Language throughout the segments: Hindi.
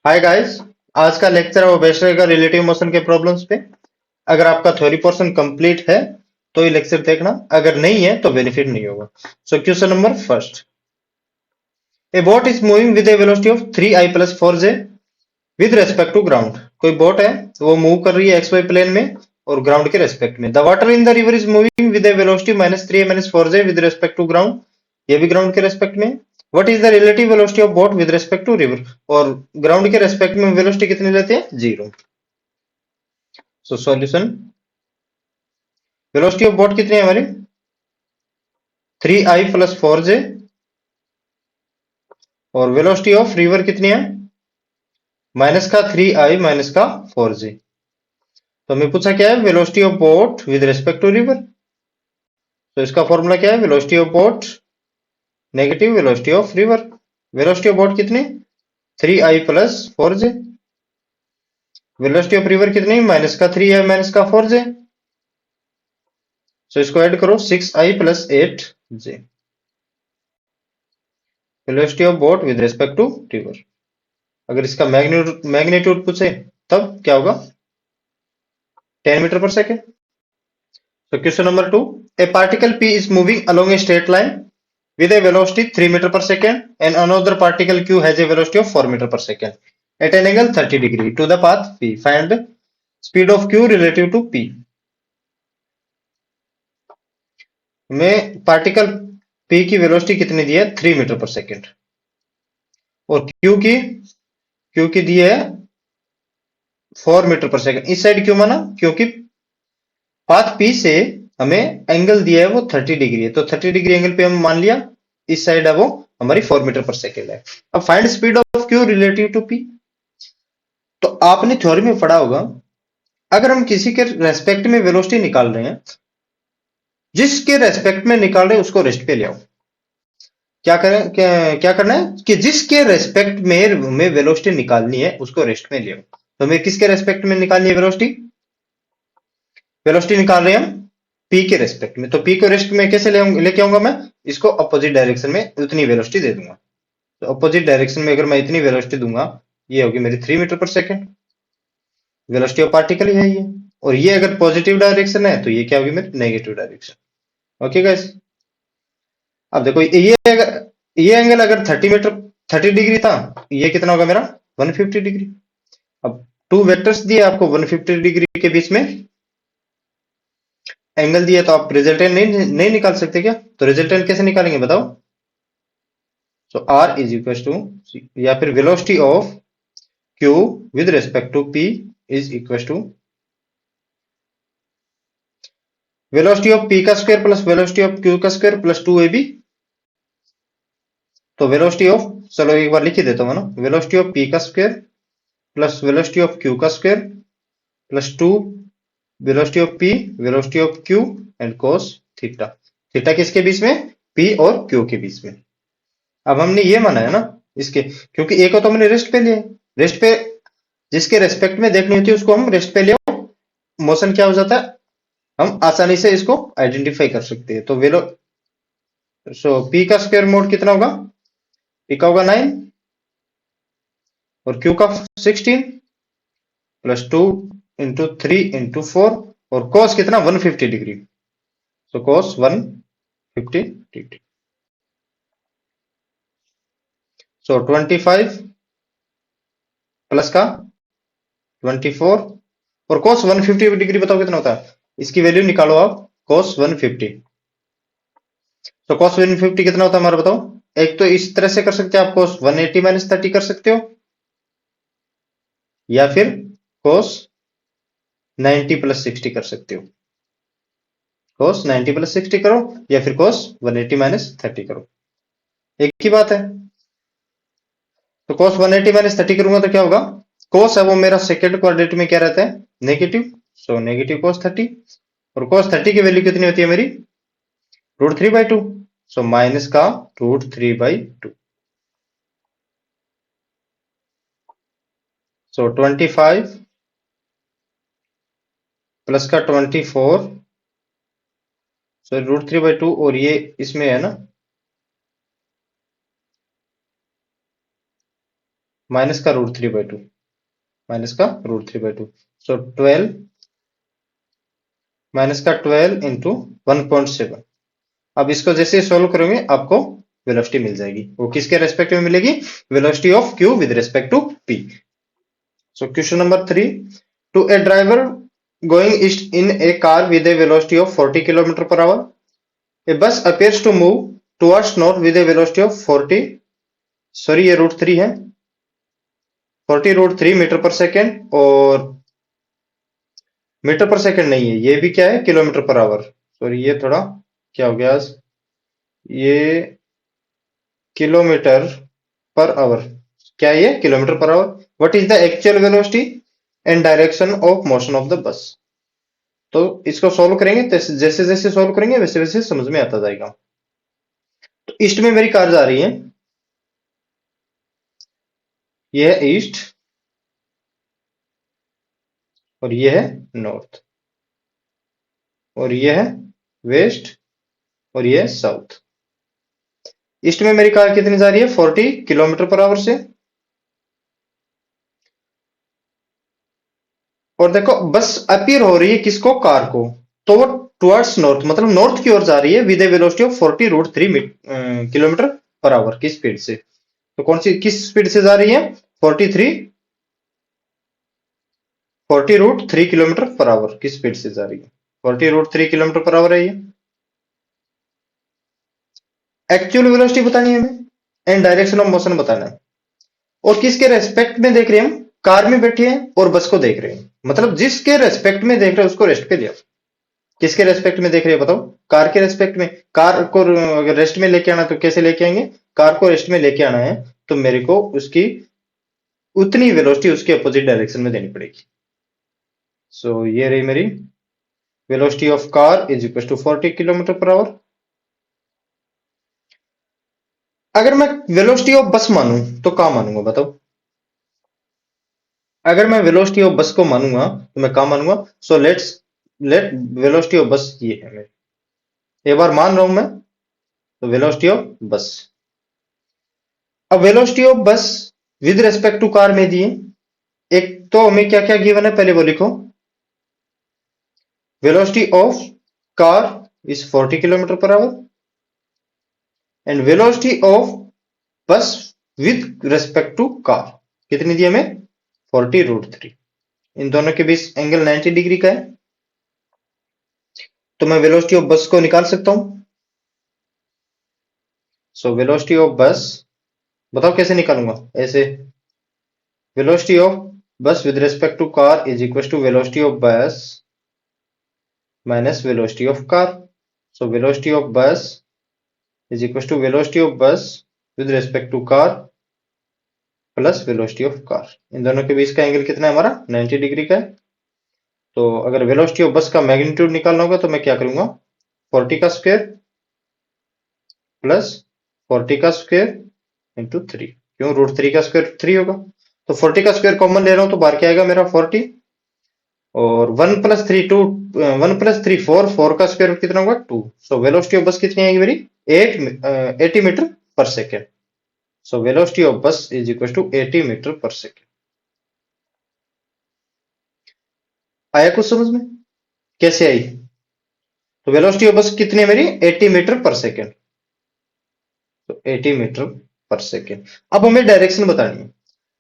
Hi guys. आज का लेक्चर है वो बेस्ट रहेगा रिलेटिव मोशन के प्रॉब्लम्स पे। अगर आपका थ्योरी पोर्शन कंप्लीट है तो ये लेक्चर देखना, अगर नहीं है तो बेनिफिट नहीं होगा। So question number first, a boat is moving with a velocity of 3i plus 4j with respect to ground. कोई बोट है वो मूव कर रही है एक्स वाई प्लेन में और ग्राउंड के रेस्पेक्ट में। The water in the river is moving with a velocity -3a -4j with respect to ground. ये भी ग्राउंड के रेस्पेक्ट में। What is the relative velocity of boat with respect to river. और ग्राउंड के रेस्पेक्ट में वेलोसिटी कितनी लेते हैं? Zero. So solution, velocity of boat कितनी है हमारी? 3i plus 4j। और वेलोसिटी ऑफ रिवर कितनी है? माइनस का 3i माइनस का 4j। तो हमें पूछा क्या है? Velocity of boat with respect to river. तो इसका फॉर्मूला क्या है? Velocity of boat negative velocity of river. Velocity of boat कितनी? 3i plus 4j। Velocity of river कितनी? माइनस का 3i माइनस का 4j। सो इसको ऐड करो, 6i plus 8j। Velocity of boat with respect to river. अगर इसका मैग्नीट्यूड पूछे तब क्या होगा? 10 metre per second. So question number 2, a particle P is moving along a straight line with a velocity 3 meter per second and another particle Q has a velocity of 4 meter per second at an angle 30 degree to the path P. Find speed of Q relative to P. में पार्टिकल P की वेलोसिटी कितनी दी है? 3 मीटर पर सेकेंड। और Q की दी है 4 मीटर पर सेकेंड। इस साइड क्यों माना? क्योंकि पाथ P से हमें एंगल दिया है वो 30 डिग्री है, तो 30 डिग्री एंगल पे हम मान लिया इस साइड है वो हमारी 4 मीटर पर सेकेंड है। अब find speed of Q relative to P. तो आपने थ्योरी में पढ़ा होगा, अगर हम किसी के रेस्पेक्ट में वेलोसिटी निकाल रहे हैं, जिसके रेस्पेक्ट में निकाल रहे हैं उसको रेस्ट पे ले आओ। क्या करना है कि जिसके रेस्पेक्ट में वेलोसिटी निकालनी है उसको रेस्ट में ले आओ। तो हमें किसके रेस्पेक्ट में निकालनी है वेलोसिटी? वेलोसिटी निकाल रहे हैं हम पी के रेस्पेक्ट में, तो पी को रेस्ट में कैसे लेके आऊंगा मैं? इसको अपोजिट डायरेक्शन में उतनी वेलोसिटी दे दूंगा। तो अपोजिट डायरेक्शन में अगर मैं इतनी वेलोसिटी दूंगा, ये होगी मेरी 3 metre per second. Velocity of particle है ये। और ये अगर पॉजिटिव डायरेक्शन है तो ये क्या होगी मेरी? Negative direction. ओके गाइस, अब देखो ये एंगल अगर 30 डिग्री था, ये कितना होगा मेरा? 150 डिग्री। अब टू वेक्टर्स दिए आपको 150 डिग्री के बीच में एंगल दिया, तो आप रिजल्टेंट नहीं निकाल सकते क्या? तो रिजल्टेंट कैसे निकालेंगे बताओ? So R is equal to, या फिर velocity of Q with respect to P is equal to velocity of P का square plus velocity of Q का स्क्वायर प्लस 2ab। तो वेलोसिटी ऑफ, चलो एक बार लिख ही देता हूं ना, वेलोसिटी ऑफ पी का square plus velocity of Q का square plus 2 velocity of P velocity of Q and cos theta. Theta किसके बीच में? पी और क्यू के बीच में। अब हमने ये माना है ना इसके, क्योंकि एक को तो हमने रेस्ट पे लिया, रेस्ट पे जिसके रेस्पेक्ट में देखनी होती है उसको हम रेस्ट पे ले। मोशन क्या हो जाता है, हम आसानी से इसको आइडेंटिफाई कर सकते हैं। तो पी का स्क्वायर मोड कितना होगा? पी का होगा 9 और क्यू का 16 प्लस 2 इंटू 3 इंटू 4 और कॉस कितना? 150 degree. So cos 150 degree. So 25 plus का 24 और cos 150 डिग्री बताओ कितना होता है? इसकी वैल्यू निकालो आप, cos 150। तो cos 150 कितना होता है हमारा बताओ? एक तो इस तरह से कर सकते हैं आप, cos 180 माइनस 30 कर सकते हो, या फिर cos 90 प्लस 60 कर सकते हो। cos 90 प्लस 60 करो या फिर cos 180 माइनस 30 करो, एक ही बात है। तो cos 180 माइनस 30 करूंगा तो क्या होगा? cos है वो मेरा सेकेंड क्वाड्रेंट में क्या रहता है? नेगेटिव। So negative cos 30। और cos 30 की वैल्यू कितनी होती है मेरी? √3/2। सो माइनस का √3/2। सो 25 प्लस का 24, सो √3/2 और ये इसमें है ना, माइनस का रूट 3/2, माइनस का रूट 3/2। सो 12 माइनस का 12 इंटू 1.7। अब इसको जैसे सोल्व करोगे आपको वेलोसिटी मिल जाएगी। वो किसके रेस्पेक्ट में मिलेगी? Velocity of Q with respect to P. So question number 3, to a driver going east in a car with a velocity of 40 kilometre per hour, a bus appears to move towards north with a velocity of 40, sorry ये रूट 3 है, 40 रूट 3 मीटर पर सेकेंड, और मीटर पर सेकेंड नहीं है, ये भी क्या है? Kilometre per our. सॉरी ये थोड़ा क्या हो गया आज, ये किलोमीटर पर आवर, क्या है ये? Kilometre per our. What is the actual velocity and direction of motion of the bus. तो इसको सोल्व करेंगे, जैसे जैसे सोल्व करेंगे वैसे वैसे समझ में आता जाएगा। तो ईस्ट में मेरी कार जा रही है, ये है ईस्ट और ये है नॉर्थ, और ये है वेस्ट और ये है साउथ। ईस्ट में मेरी कार कितनी जा रही है? 40 किलोमीटर पर आवर से। और देखो बस अपीयर हो रही है किसको? कार को। तो वो टुवर्ड्स नॉर्थ, मतलब नॉर्थ की ओर जा रही है with a velocity of 40 root 3 kilometre per hour की स्पीड से। तो कौन सी किस स्पीड से जा रही है? 40 रूट 3 किलोमीटर पर आवर की स्पीड से जा रही है। 40 रूट 3 किलोमीटर पर आवर है ये। एक्चुअल वेलोसिटी बतानी है हमें एंड डायरेक्शन ऑफ मोशन बताना है। और किसके रेस्पेक्ट में देख रहे हैं हम? कार में बैठे हैं और बस को देख रहे हैं, मतलब जिसके रेस्पेक्ट में देख रहे हैं उसको रेस्ट पे लिया। किसके रेस्पेक्ट में देख रहे हैं बताओ? कार के रेस्पेक्ट में। कार को अगर रेस्ट में लेके आना तो कैसे लेके आएंगे? कार को रेस्ट में लेके आना है तो मेरे को उसकी उतनी वेलोसिटी उसके अपोजिट डायरेक्शन में देनी पड़ेगी। सो ये रही मेरी velocity of car is equal to 40 kilometre per hour. अगर मैं वेलोसिटी ऑफ बस मानूं तो क्या मानूंगा बताओ? अगर मैं वेलोसिटी ऑफ बस को मानूंगा तो मैं क्या मानूंगा? सो लेट वेलोसिटी ऑफ बस ये है मेरी, एक बार मान रहा हूं मैं, तो वेलोसिटी ऑफ बस। अब velocity of bus with respect to car में दिए, एक तो हमें क्या क्या गिवन है पहले वो लिखो। Velocity of car is 40 kilometre per hour and velocity of bus with respect to car कितनी दी हमें? 40 रूट 3। इन दोनों के बीच एंगल 90 डिग्री का है, तो मैं वेलोसिटी ऑफ बस को निकाल सकता हूं। सो वेलोसिटी ऑफ बस, बताओ कैसे निकालूंगा? ऐसे, velocity of bus with respect to car is equal to velocity of bus minus velocity of car. So velocity of bus is equal to velocity of bus with respect to car plus velocity of car. इन दोनों के बीच का एंगल कितना है हमारा? 90 डिग्री का है। तो अगर वेलोसिटी ऑफ बस का मैग्नीट्यूड निकालना होगा तो मैं क्या करूंगा? 40 का स्क्वायर प्लस 40 का स्क्वायर इंटू 3। क्यों? रूट 3 का स्क्वायर 3 होगा, तो 40 का स्क्वायर कॉमन ले रहा हूं तो बाहर क्या आएगा मेरा? 40, और 1 प्लस 3 2, 1 प्लस 3 4 का स्क्वायर कितना होगा? 2। सो वेलोसिटी ऑफ बस कितनी आएगी मेरी? 80 metre per second. So velocity of bus is equal to 80 metre per second. आया कुछ समझ में? कैसे आई? तो वेलोसिटी ऑफ बस कितनी है मेरी? 80 मीटर पर सेकेंड। तो 80 मीटर पर सेकेंड। अब हमें डायरेक्शन बतानी है।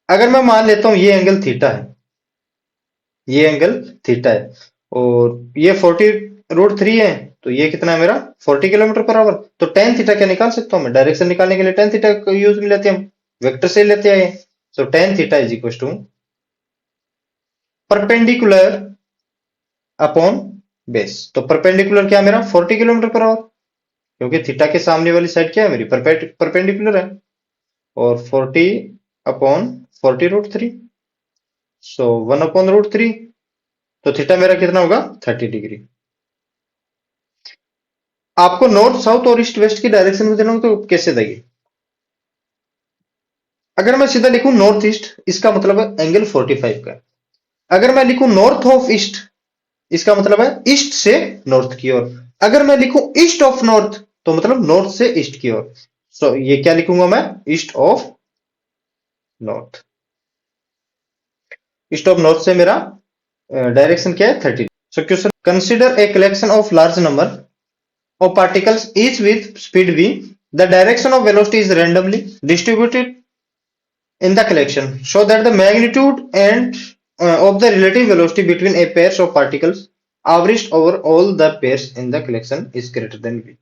अगर मैं मान लेता हूं ये एंगल थीटा है, ये एंगल थीटा है, और ये 40 रूट 3 है, तो ये कितना है मेरा? 40 किलोमीटर पर आवर। तो टेन थीटा क्या निकाल सकता हूं मैं? डायरेक्शन निकालने के लिए टेन थीटा का यूज में लेते हैं हम, वेक्टर से लेते हैं। So tan theta is equal to perpendicular upon base. तो परपेंडिकुलर क्या मेरा? 40 किलोमीटर पर आवर, क्योंकि थीटा के सामने वाली साइड क्या है मेरी? परपेंडिकुलर है, और 40 अपॉन 40 रूट 3, सो 1 अपॉन रूट 3। तो थीटा मेरा कितना होगा? 30 डिग्री। आपको नॉर्थ साउथ और ईस्ट वेस्ट की डायरेक्शन में देना हो तो कैसे देंगे? अगर मैं सीधा लिखूं नॉर्थ ईस्ट, इसका मतलब है एंगल 45 का। अगर मैं लिखूं नॉर्थ ऑफ ईस्ट, इसका मतलब है ईस्ट से नॉर्थ की ओर। अगर मैं लिखूं ईस्ट ऑफ नॉर्थ, तो मतलब नॉर्थ से ईस्ट की ओर। सो ये क्या लिखूंगा मैं? East of north. East of north से मेरा डायरेक्शन क्या है 30। So question, consider a collection of large number of particles each with speed v. The direction of velocity is randomly distributed in the collection so that the magnitude and of the relative velocity between a pairs of particles averaged over all the pairs in the collection is greater than v.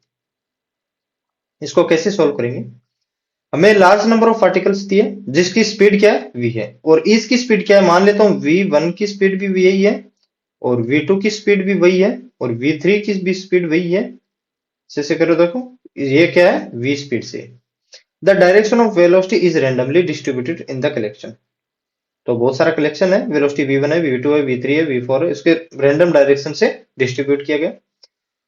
इसको कैसे सॉल्व करेंगे? हमें लार्ज नंबर ऑफ पार्टिकल्स दिए जिसकी स्पीड क्या है v है, और इसकी स्पीड क्या है, मान लेता हूं v1 की स्पीड भी यही है और v2 की स्पीड भी वही है और v3 की भी स्पीड वही है। से करो, देखो ये क्या है, v स्पीड से। The direction of velocity is randomly distributed in the collection. तो बहुत सारा कलेक्शन है, वेलोसिटी v1 है, v2 है, v3 है, v4 है, इसके रैंडम डायरेक्शन से डिस्ट्रीब्यूट किया गया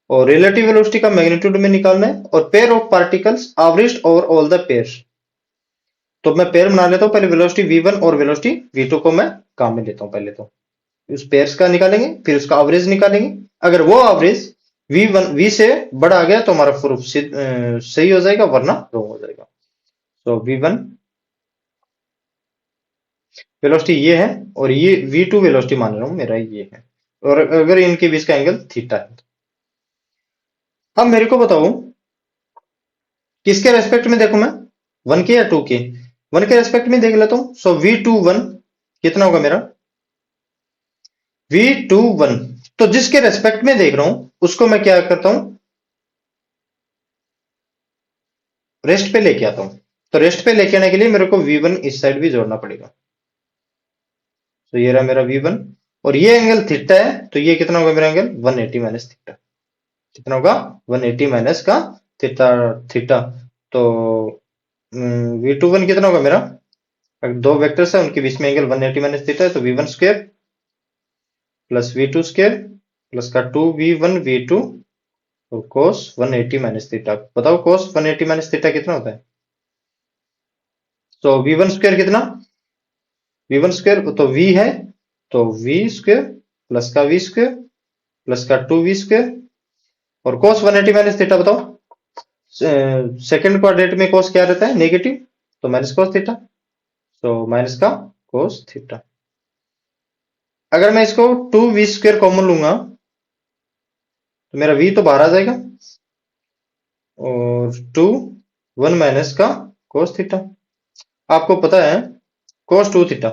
और रिलेटिव वेलोसिटी का मैग्नीट्यूड में निकालना है और pair of particles averaged over all the pairs. तो मैं पेयर बना लेता हूं, पहले वेलोसिटी v1 और वेलोसिटी v2 को मैं काम में लेता हूं। पहले तो उस पेयर्स का निकालेंगे, फिर उसका एवरेज निकालेंगे। अगर वो एवरेज v से बड़ा आ गया तो हमारा प्रूफ सही हो जाएगा, वरना रॉन्ग हो जाएगा। तो v1 वेलोसिटी ये है और ये v2 वेलोसिटी मान रहा हूं मेरा ये है, और अगर इनके बीच का एंगल थीटा है। अब मेरे को बताओ किसके रेस्पेक्ट में देखो, मैं 1 के या 2 के? 1 के रेस्पेक्ट में देख लेता हूं। सो v21 कितना होगा मेरा, v21। तो जिसके रेस्पेक्ट में देख रहा हूं उसको मैं क्या करता हूं, रेस्ट पे लेके आता हूं। तो रेस्ट पे लेके आने के लिए मेरे को v1 इस साइड भी जोड़ना पड़ेगा। तो ये रहा मेरा v1 और ये एंगल थीटा है, तो ये कितना होगा मेरा एंगल 180 माइनस थीटा। कितना होगा, 180 माइनस का थीटा। तो v21 कितना होगा मेरा, अगर दो वेक्टर्स है उनके बीच में एंगल 180 माइनस थीटा है, तो v1 square plus v2 square plus का 2v1 v2 और cos 180 माइनस थीटा। बताओ cos 180 माइनस थीटा कितना होता है? तो v1 स्क्वायर कितना, v1 स्क्वायर तो v है, तो v स्क्वायर प्लस का v स्क्वायर प्लस का 2v स्क्वायर और cos 180 माइनस थीटा। बताओ सेकंड क्वाड्रेंट में cos क्या रहता है, नेगेटिव, तो माइनस cos थीटा, तो माइनस का cos थीटा। अगर मैं इसको 2v स्क्वायर कॉमन लूंगा तो मेरा v तो बाहर आ जाएगा और 1 माइनस का cos थीटा। आपको पता है cos 2 theta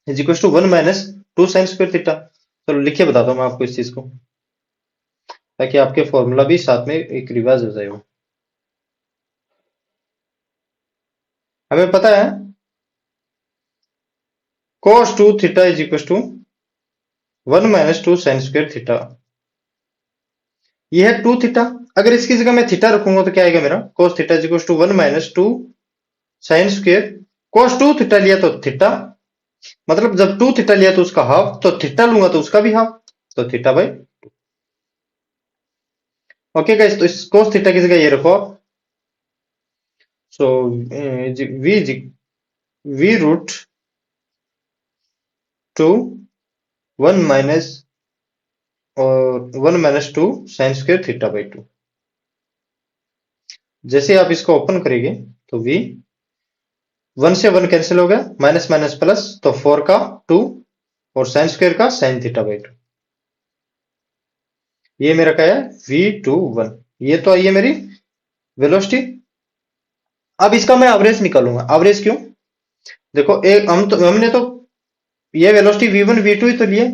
is equal to 1 minus 2 sine square theta. तो लिखिए बताता हूं मैं आपको इस चीज को, ताकि आपके फॉर्मूला भी साथ में एक रिवाइज हो जाएगा। हमें पता है cos 2 theta is equal to 1 minus 2 sine square theta. ये है 2 थीटा, अगर इसकी जगह मैं थीटा रखूंगा तो क्या आएगा मेरा, cos theta is equal to 1 minus 2 sine square. cos 2 theta लिया तो थीटा, मतलब जब 2 थीटा लिया तो उसका हाफ, तो थीटा लूंगा तो उसका भी हाफ, तो थीटा बाई 2। ओके गाइस, तो इस cos थीटा की जगह ये रखो। सो v रूट 2 1 माइनस और 1 minus 2 sine square theta by 2। जैसे आप इसको ओपन करेंगे तो v 1 से 1 कैंसिल हो गया, माइनस माइनस प्लस, तो 4 का 2 और साइन स्क्वायर का साइन थीटा बाई 2। ये मेरा क्या है, v21। ये तो आई है मेरी वेलोसिटी। अब इसका मैं एवरेज निकालूंगा। एवरेज क्यों, देखो एक हमने तो ये वेलोसिटी v1 v2 ही तो लिए,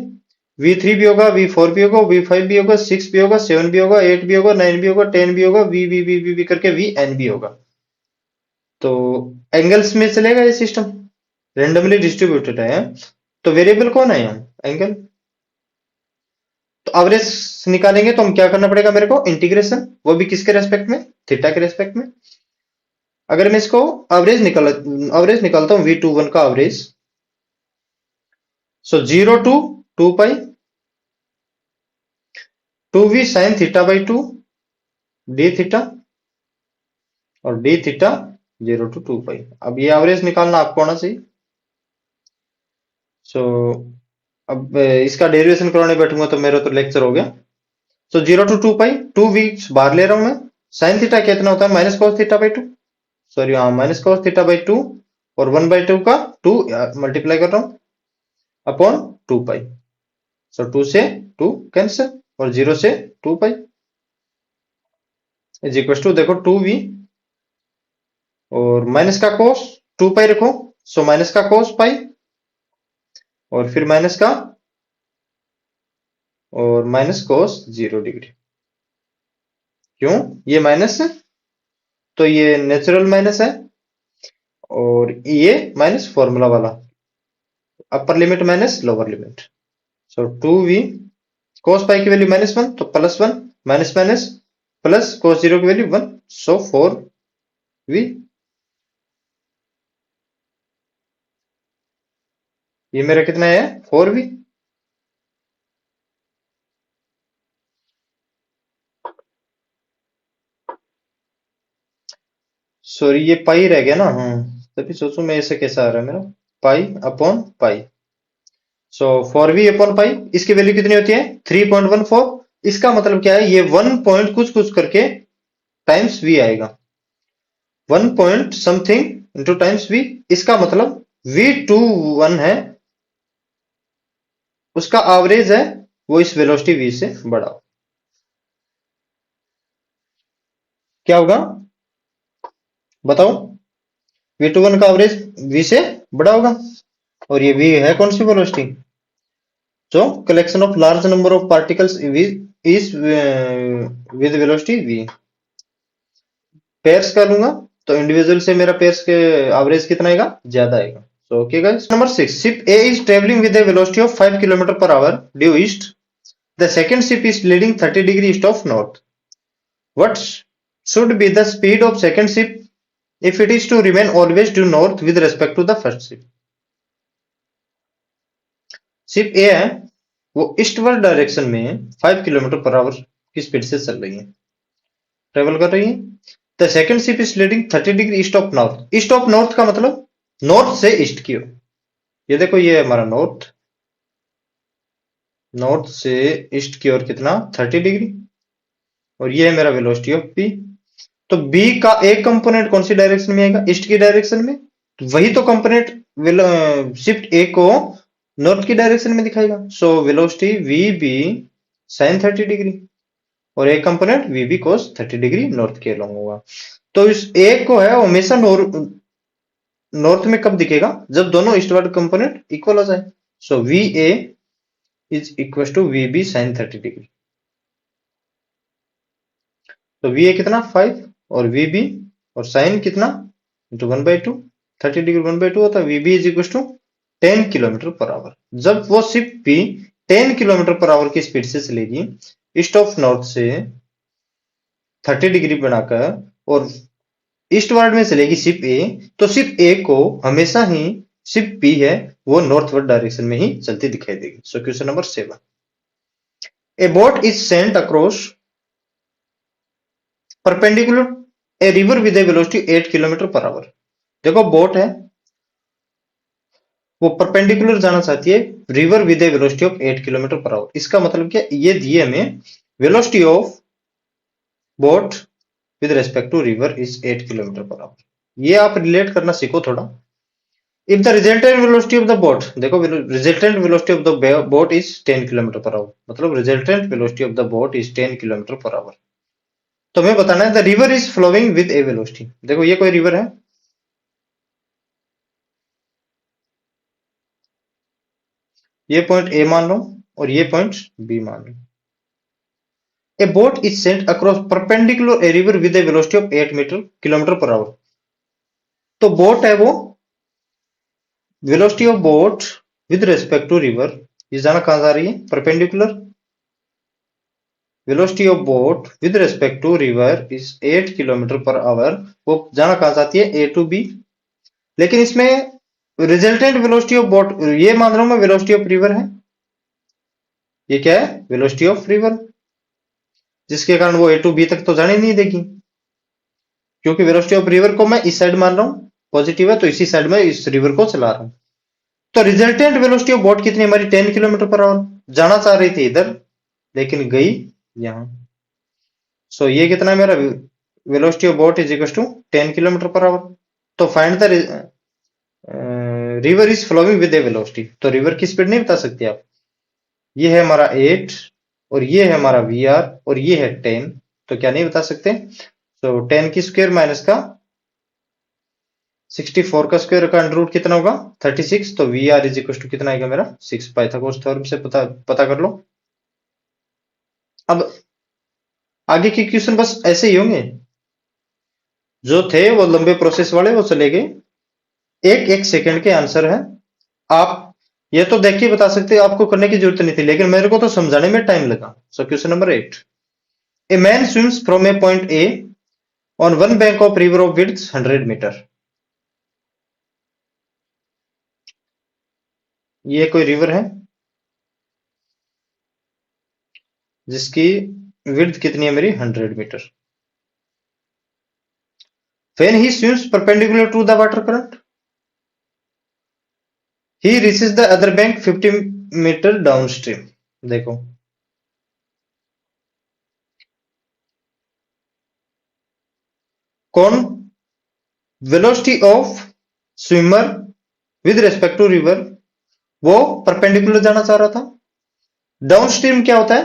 v3 भी होगा, v4 भी होगा, v5 भी होगा, 6 भी होगा, 7 भी होगा, 8 भी होगा, 9 भी होगा, 10 भी होगा, v करके vn भी होगा। तो एंगल्स में चलेगा ये सिस्टम, रेंडमली डिस्ट्रीब्यूटेड है। तो वेरिएबल कौन है यहाँ, एंगल। तो एवरेज निकालेंगे तो हम क्या करना पड़ेगा मेरे को, इंटीग्रेशन, वो भी किसके रेस्पेक्ट में, थीटा के रेस्पेक्ट में। अगर मैं इसको एवरेज निकालता हूं v21 का average, so 0 to 2 pi 2v sine theta by 2 D theta और डी थीटा 0 टू 2 पाई। अब ये एवरेज निकालना आपको आना चाहिए। सो अब इसका डेरिवेशन करवाने बैठूंगा तो मेरा तो लेक्चर हो गया। सो 0 टू 2 पाई 2v बाहर ले रहा हूं मैं, साइन थीटा कितना होता है, minus cos theta by 2, sorry हाँ माइनस कॉस थीटा बाई 2 और 1 बाई 2 का 2 मल्टीप्लाई कर रहा हूं। अपॉन 2 पाई। सो 2 से 2 कैंसिल और 0 से 2 पाई इज इक्वल टू, देखो 2v और माइनस का कोस 2 पाई रखो, सो माइनस का कोस पाई और फिर माइनस का और माइनस कोस 0 डिग्री। क्यों? ये माइनस है तो ये नेचुरल माइनस है और ये माइनस फॉर्मूला वाला, upper limit minus lower limit. So 2v cos pi की वैल्यू -1 तो +1 माइनस माइनस प्लस cos 0 की वैल्यू 1, सो 4v। ये मेरा कितना है? 4v। सॉरी ये पाई रह गया ना, हाँ तभी सोचू मैं ऐसे कैसा आ रहा है मेरा, पाई अपॉन पाई। सो 4v अपॉन पाई, इसकी वैल्यू कितनी होती है? 3.14। इसका मतलब क्या है? ये 1 पॉइंट कुछ कुछ करके टाइम्स v आएगा, 1 point something into times v। इसका मतलब v21 है, उसका एवरेज है वो इस वेलोसिटी v से बड़ा हो। क्या होगा बताओ? v21 का एवरेज v से बड़ा होगा और ये v है कौन सी वेलोसिटी? जो collection of large number of particles is with velocity v। Pairs कर लूंगा तो इंडिविजुअल से मेरा पेयर्स के एवरेज कितना आएगा? ज्यादा आएगा। So okay guys, number 6, ship A is traveling with a velocity of 5 km per hour due east. The second ship is leading 30 degree east of north. What should be the speed of second ship if it is to remain always due north with respect to the first ship? Ship A है वो ईस्टवर्ड डायरेक्शन में 5 किलोमीटर पर आवर की स्पीड से चल रही है, ट्रेवल कर रही है। The second ship is leading 30 degree east of north. East of north का मतलब नॉर्थ से ईस्ट की ओर। ये देखो ये हमारा नॉर्थ, नॉर्थ से ईस्ट की ओर कितना? 30 डिग्री और ये है मेरा वेलोसिटी ऑफ बी। तो बी का एक कंपोनेंट कौन सी डायरेक्शन में आएगा? ईस्ट की डायरेक्शन में। तो वही तो कंपोनेंट शिफ्ट ए को नॉर्थ की डायरेक्शन में दिखाएगा। So velocity V B sine 30 degree और एक component V B cos 30 degree north के अलोंग होगा। तो इस ए को है हमेशा नॉर्थ में कब दिखेगा? जब दोनों ईस्टवर्ड कंपोनेंट इक्वल हो जाए। So V A is equal to V B sine 30 degree. तो वी ए कितना? 5 और वी बी और साइन कितना? इंटू 1/2, 30 डिग्री 1/2 होता है। V B is equal to 10 kilometre per hour. जब वो शिप भी 10 किलोमीटर पर आवर की स्पीड से चलेगी ईस्ट ऑफ नॉर्थ से 30 डिग्री बनाकर और ईस्ट वर्ड में चलेगी शिप ए, तो शिप ए को हमेशा ही शिप बी है वो नॉर्थवर्ड डायरेक्शन में ही चलती दिखाई देगी। So question number 7, a boat is sent across perpendicular a river with a velocity 8 kilometre per hour. देखो बोट है वो परपेंडिकुलर जाना चाहती है river with a velocity of 8 kilometre per hour. इसका मतलब क्या? ये दिए हमें velocity of boat with respect to river is 8 kilometre per hour. ये आप रिलेट करना सीखो थोड़ा। If the resultant velocity of the boat, देखो resultant velocity of the boat is 10 kilometre per hour, मतलब resultant velocity of the boat is 10 kilometre per hour. तो हमें बताना है the river is flowing with a velocity. देखो ये कोई रिवर है, ये पॉइंट ए मान लो और ये पॉइंट बी मान लो। A boat is sent across perpendicular a river with a velocity of 8 kilometre per hour. तो बोट है वो, velocity of boat with respect to river, ये जाना कहां जा रही है? Perpendicular. Velocity of boat with respect to river is 8 kilometre per hour. वो जाना कहां जाती है? A to B. लेकिन इसमें रिजल्टेंट वेलोसिटी ऑफ बोट, ये मान रहा हूं मैं वेलोसिटी ऑफ रिवर है। ये क्या है? वेलोसिटी ऑफ रिवर, जिसके कारण वो ए टू बी तक तो जाने नहीं देगी, क्योंकि वेलोसिटी ऑफ रिवर को मैं इस साइड मान रहा हूं पॉजिटिव है, तो इसी साइड में इस रिवर को चला रहा हूं। तो रिजल्टेंट वेलोसिटी ऑफ बोट कितनी हमारी? 10 किलोमीटर पर आवर। जाना चाह रही थी इधर लेकिन गई यहां। सो ये कितना है मेरा? Velocity of boat is equal to 10 kilometre per hour. तो find the river is flowing with a velocity, तो रिवर की स्पीड नहीं बता सकते आप। ये है हमारा 8 और ये है हमारा वी आर और ये है 10, तो क्या नहीं बता सकते। तो 10 की स्क्वायर माइनस का 64 का स्क्वायर का अंडर रूट कितना होगा 36, तो V R is equal to कितना आएगा मेरा 6। पाइथागोरस थ्योरम से पता कर लो। अब आगे के क्वेश्चन बस ऐसे ही होंगे, जो थे वो लंबे प्रोसेस वाले वो चले गए, एक एक सेकंड के आंसर है। आप ये तो देख के बता सकते हो, आपको करने की जरूरत नहीं थी, लेकिन मेरे को तो समझाने में टाइम लगा। So question number 8, a man swims from a point A on one bank of river of width 100 metre. ये कोई रिवर है जिसकी विड्थ कितनी है मेरी 100 metre. When he swims perpendicular to the water current, he reaches the other bank 50 metre downstream। देखो कौन velocity of swimmer with respect to river, वो परपेंडिकुलर जाना चाह रहा था। डाउनस्ट्रीम क्या होता है,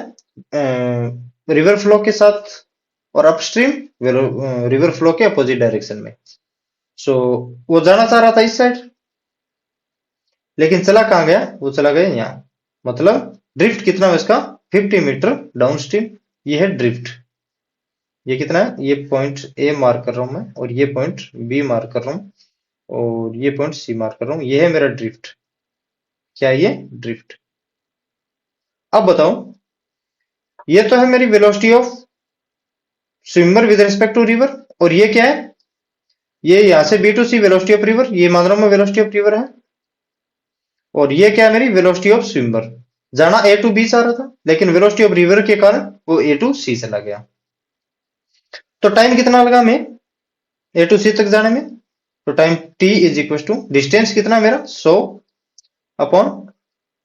रिवर फ्लो के साथ, और अपस्ट्रीम रिवर फ्लो के अपोजिट डायरेक्शन में। सो वो जाना चाह रहा था इस साइड, लेकिन चला कहां गया, वो चला गया यहां। मतलब ड्रिफ्ट कितना है इसका 50 मीटर डाउनस्ट्रीम। ये है ड्रिफ्ट। ये कितना है, ये पॉइंट ए मार्क कर रहा हूं मैं, और ये पॉइंट बी मार्क कर रहा हूं, और ये पॉइंट सी मार्क कर रहा हूं। ये है मेरा ड्रिफ्ट। क्या है ये ड्रिफ्ट। अब बताओ, ये तो है मेरी velocity of swimmer with respect to river, और ये क्या है, ये यहां से B to C velocity of river, ये मान रहा हूं मैं वेलोसिटी ऑफ रिवर है। और ये क्या है मेरी वेलोसिटी ऑफ स्विमर। जाना ए टू बी चाह रहा था, लेकिन वेलोसिटी ऑफ रिवर के कारण वो ए टू सी चला गया। तो टाइम कितना लगा हमें ए टू सी तक जाने में, तो time T is equal to distance कितना मेरा 100 upon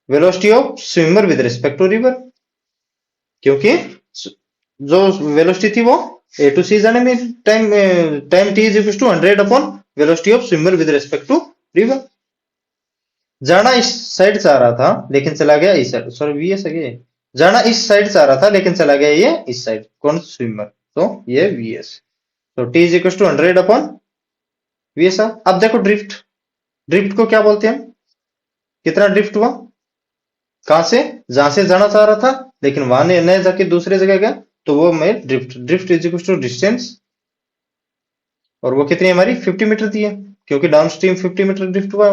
velocity of swimmer with respect to river, क्योंकि जो वेलोसिटी थी वो ए टू सी जाने में time T is equal to 100 upon velocity of swimmer with respect to river. जाना इस साइड चाह रहा था लेकिन चला गया इस साइड, सॉरी वी एस है, जाना इस साइड चाह रहा था लेकिन चला गया ये इस साइड, कौन स्विमर, तो ये वी एस। तो T is equal to 100 upon V S. अब देखो ड्रिफ्ट, ड्रिफ्ट को क्या बोलते हैं, कितना ड्रिफ्ट हुआ, कहां से, जहां से जाना चाह रहा था लेकिन वहां नहीं जाके दूसरे जगह गया, तो वो मैं drift, drift is equal to distance, और वो कितनी हमारी 50 मीटर दी है, क्योंकि डाउन स्ट्रीम 50 मीटर ड्रिफ्ट हुआ,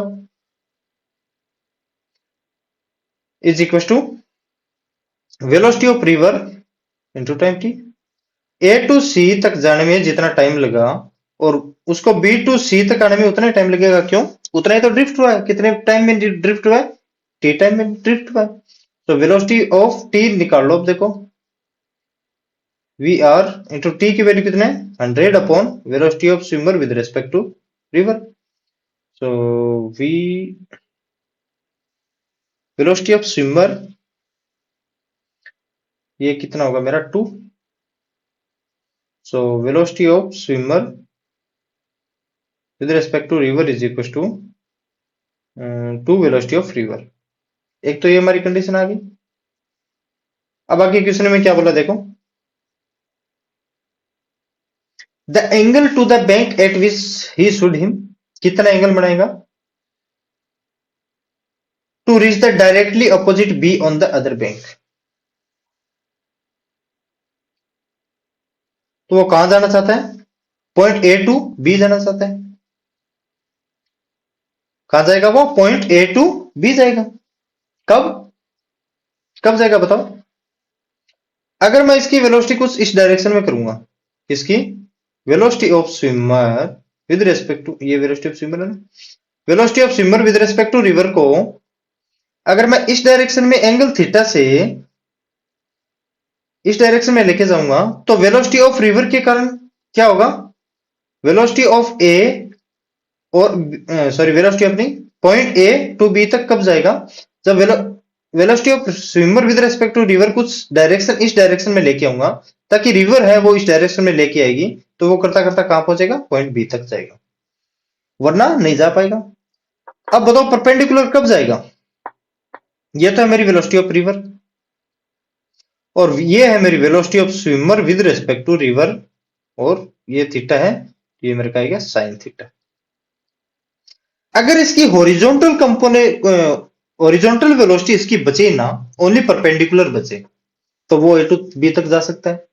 is equal to velocity of river into time T. A to C तक जाने में जितना टाइम लगा, और उसको बी टू सी तक आने में उतना ही टाइम लगेगा, क्यों, उतना ही तो ड्रिफ्ट हुआ है। कितने टाइम में ड्रिफ्ट हुआ है, टी टाइम में ड्रिफ्ट हुआ है। तो वेलोसिटी ऑफ टी निकाल लो। अब देखो वी आर इंटू टी की वैल्यू कितने 100 upon velocity of swimmer with respect to river. So V velocity of swimmer ये कितना होगा मेरा 2। So velocity of swimmer with respect to river is equal to 2 velocity of river. एक तो ये हमारी कंडीशन आ गई। अब आगे क्वेश्चन में क्या बोला देखो, the angle to the bank at which he should him, कितना एंगल बनाएगा to reach the directly opposite B on the other bank. तो वो कहां जाना चाहता है, पॉइंट ए टू बी जाना चाहता है। कहां जाएगा वो, पॉइंट ए टू बी जाएगा। कब कब जाएगा बताओ। अगर मैं इसकी वेलोसिटी कुछ इस डायरेक्शन में करूंगा, इसकी velocity of swimmer with respect to, ये वेलोसिटी ऑफ स्विमर है ना, velocity of swimmer with respect to river को अगर मैं इस डायरेक्शन में एंगल थीटा से इस डायरेक्शन में लेके जाऊंगा, तो वेलोसिटी ऑफ रिवर के कारण क्या होगा, वेलोसिटी ऑफ ए और सॉरी वेलोसिटी ऑफ नहीं, पॉइंट ए टू बी तक कब जाएगा, जब velocity of swimmer with respect to river कुछ डायरेक्शन इस डायरेक्शन में लेके आऊंगा, ताकि रिवर है वो इस डायरेक्शन में लेके आएगी, तो वो करता करता कहां पहुंचेगा, पॉइंट बी तक जाएगा, वरना नहीं जा पाएगा। अब बताओ परपेंडिकुलर कब जाएगा? ये तो है मेरी वेलोसिटी ऑफ रिवर, और ये है मेरी velocity of swimmer with respect to river, और ये थीटा है, ये मेरे का आएगा साइन थीटा। अगर इसकी हॉरिजॉन्टल कंपोनेंट, हॉरिजॉन्टल वेलोसिटी इसकी बचे ना, ओनली परपेंडिकुलर बचे, तो वो ए टू बी तक जा सकता है।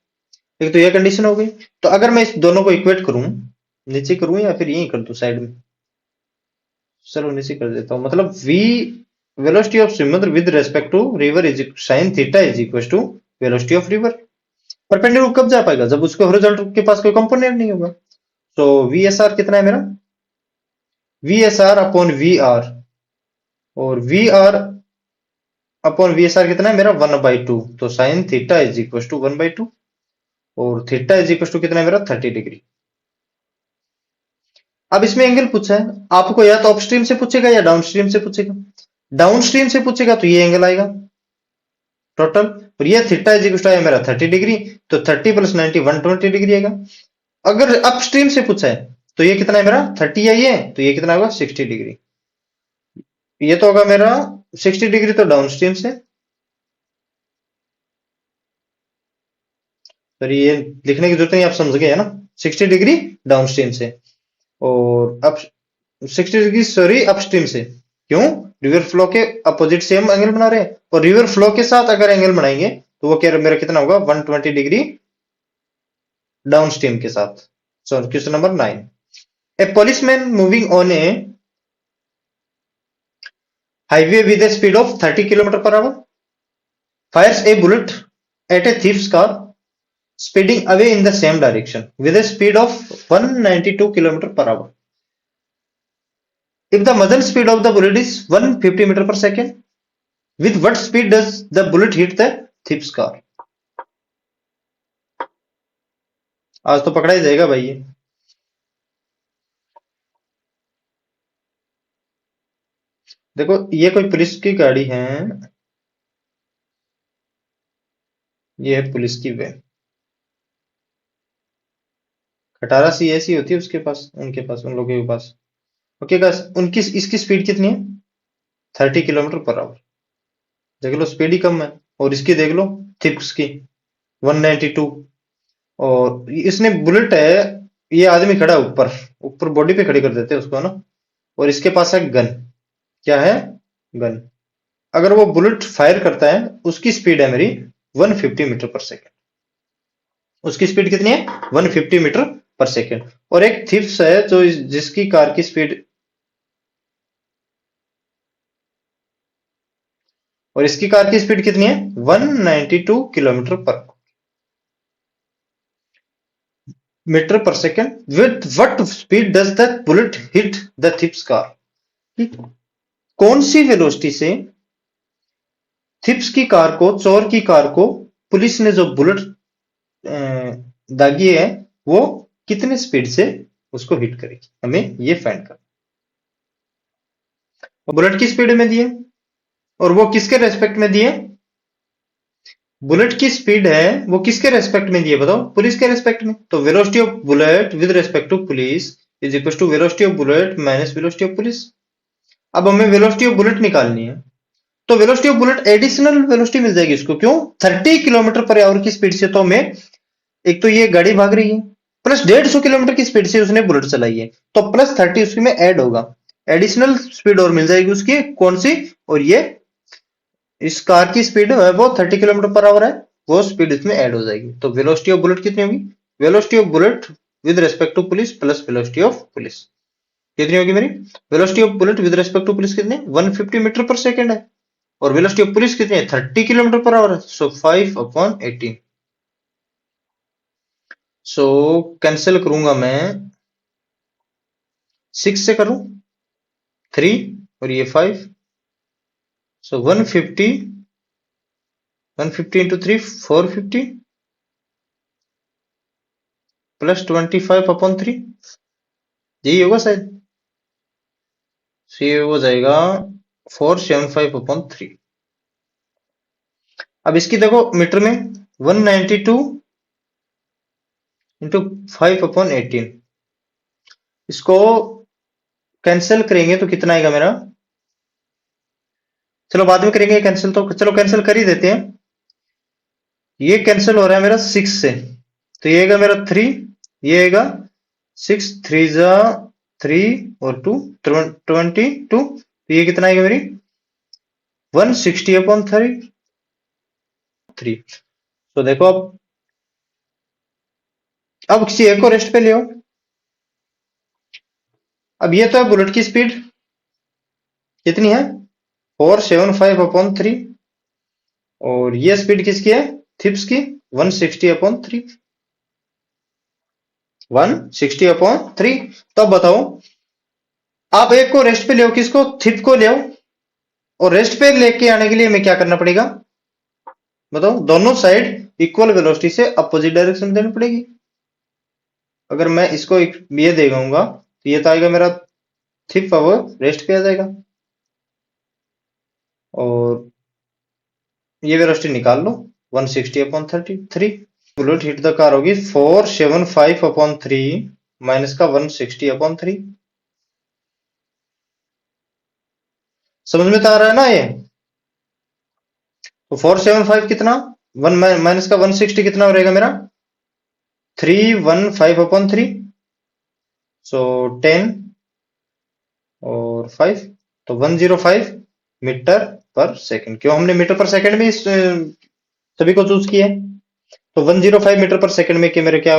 एक तो ये कंडीशन हो गई। तो अगर मैं इस दोनों को इक्वेट करूं, नीचे करूं या फिर यहीं कर दूं साइड में, चलो नीचे कर देता हूं। मतलब v velocity of swimmer with respect to river is sine theta is equal to velocity of river. Perpendicular कब जा पाएगा? जब उसके हॉरिजॉन्टल के पास कोई कंपोनेंट नहीं होगा। तो वी एस आर कितना है मेरा? V S R upon V R, और V R upon V S R कितना है मेरा? 1/2। तो sine theta is equal to 1/2, और थीटा इज इक्वल टू कितना है मेरा? 30 डिग्री। अब इसमें एंगल पूछा है आपको, या तो अपस्ट्रीम से पूछेगा या डाउनस्ट्रीम से पूछेगा। डाउनस्ट्रीम से पूछेगा तो ये एंगल आएगा टोटल, और ये थीटा इज इक्वल टू मेरा 30 डिग्री, तो 30 प्लस 90 120 डिग्री आएगा। अगर अपस्ट्रीम से पूछा है तो ये कितना है मेरा? 30 है ये, तो ये कितना होगा? 60 डिग्री। ये तो होगा मेरा 60 डिग्री तो डाउनस्ट्रीम से, तो ये लिखने की जरूरत नहीं, आप समझ गए है ना? 60 डिग्री डाउनस्ट्रीम से, और अप 60 डिग्री सॉरी अपस्ट्रीम से। क्यों? रिवर फ्लो के अपोजिट से हम एंगल बना रहे हैं, और रिवर फ्लो के साथ अगर एंगल बनाएंगे तो वो क्या मेरा कितना होगा? 120 डिग्री डाउनस्ट्रीम के साथ। सो question number 9, A policeman moving on a highway with a speed of 30 km/h fires a bullet at a thief's car speeding away in the same direction with a speed of 192 km/h. If the muzzle speed of the bullet is 150 meter per second, with what speed does the bullet hit the thief's car? आज तो पकड़ा ही जाएगा भाई ये। देखो ये कोई पुलिस की गाड़ी है, ये है पुलिस की वैन। खटारा सी ऐसी होती है उसके पास, उनके पास, उन लोगों के पास। ओके गाइस, उनकी इसकी स्पीड कितनी है? 30 km/h। देख लो स्पीड ही कम है, और इसकी देख लो थिप्स की 192, और इसने बुलेट है, ये आदमी खड़ा है ऊपर, ऊपर बॉडी पे खड़ी कर देते हैं उसको ना, और इसके पास है गन। क्या है? गन। अगर वो बुलेट फायर करता है, उसकी स्पीड है मेरी 150 मीटर पर सेकेंड। उसकी स्पीड कितनी है? 150 मीटर पर सेकेंड। और एक थिप्स है जो जिसकी कार की स्पीड, और इसकी कार की स्पीड कितनी है? 192 किलोमीटर पर metre per second. With what speed does the bullet hit the thief's car? कौन सी वेलोसिटी से थिप्स की कार को, चोर की कार को, पुलिस ने जो बुलेट दागी है, वो कितने स्पीड से उसको हिट करेगी? हमें ये फाइंड करना। बुलेट की स्पीड में दिए, और वो किसके रेस्पेक्ट में दिए? बुलेट की स्पीड है वो किसके रेस्पेक्ट में दिए बताओ? पुलिस के रेस्पेक्ट में। तो velocity of bullet with respect to police is equal to velocity of bullet minus velocity of police. अब हमें वेलोसिटी ऑफ बुलेट निकालनी है, तो velocity of bullet additional velocity मिल जाएगी उसको। क्यों? 30 किलोमीटर पर आवर की स्पीड से तो हमें, एक तो ये गाड़ी भाग रही है, प्लस 150 किलोमीटर की स्पीड से उसने बुलेट चलाई है, तो प्लस 30 उसमें ऐड होगा, एडिशनल स्पीड और मिल जाएगी उसकी। कौन सी? और ये इस कार की स्पीड है वो 30 किलोमीटर पर आवर है, वो स्पीड इसमें ऐड हो जाएगी। तो वेलोसिटी ऑफ बुलेट कितनी होगी? Velocity of bullet with respect to police plus velocity of police कितनी होगी मेरी? Velocity of bullet with respect to police कितनी? 150 मीटर पर सेकेंड है, और वेलोसिटी ऑफ पुलिस कितनी है? 30 किलोमीटर पर आवर है। सो 5/18। सो कैंसिल करूंगा मैं, 6 से करूं 3, और ये 5। सो 150 इंटू 3 450 प्लस 25/3, यही होगा शायद। ये हो जाएगा 475/3। अब इसकी देखो मीटर में 192 इंटू 5/18, इसको कैंसिल करेंगे तो कितना आएगा मेरा, चलो बाद में करेंगे कैंसिल, तो चलो कैंसिल कर ही देते हैं। ये कैंसिल हो रहा है मेरा 6 से, तो ये आएगा मेरा 3, ये आएगा 6 3 जा 3 और 2 22, तो ये कितना आएगा मेरी 160/3। तो देखो अब किसी एक को रेस्ट पे ले आओ। अब ये तो है बुलेट की स्पीड कितनी है 475/3, और ये स्पीड किसकी है थिप्स की 160/3, 160/3। तो अब बताओ आप एक को रेस्ट पे ले आओ, किसको थिप को ले आओ, और रेस्ट पे लेके आने के लिए हमें क्या करना पड़ेगा बताओ, दोनों साइड इक्वल वेलोसिटी से अपोजिट डायरेक्शन में देनी पड़ेगी। अगर मैं इसको ये देगाऊंगा तो ये तो आएगा मेरा थिप पावर रेस्ट पे आ जाएगा, और ये वेलोसिटी निकाल लो 160/33। बुलेट हिट द कार होगी 475/3 माइनस का 160/3। समझ में तो आ रहा है ना ये, तो 475 कितना 1 माइनस का 160 कितना रहेगा मेरा 315/3, सो 10 और 5, तो 105 मीटर पर सेकंड। क्यों हमने मीटर पर सेकंड में सभी को चूज किया है, तो 105 मीटर पर सेकंड में कि मेरे क्या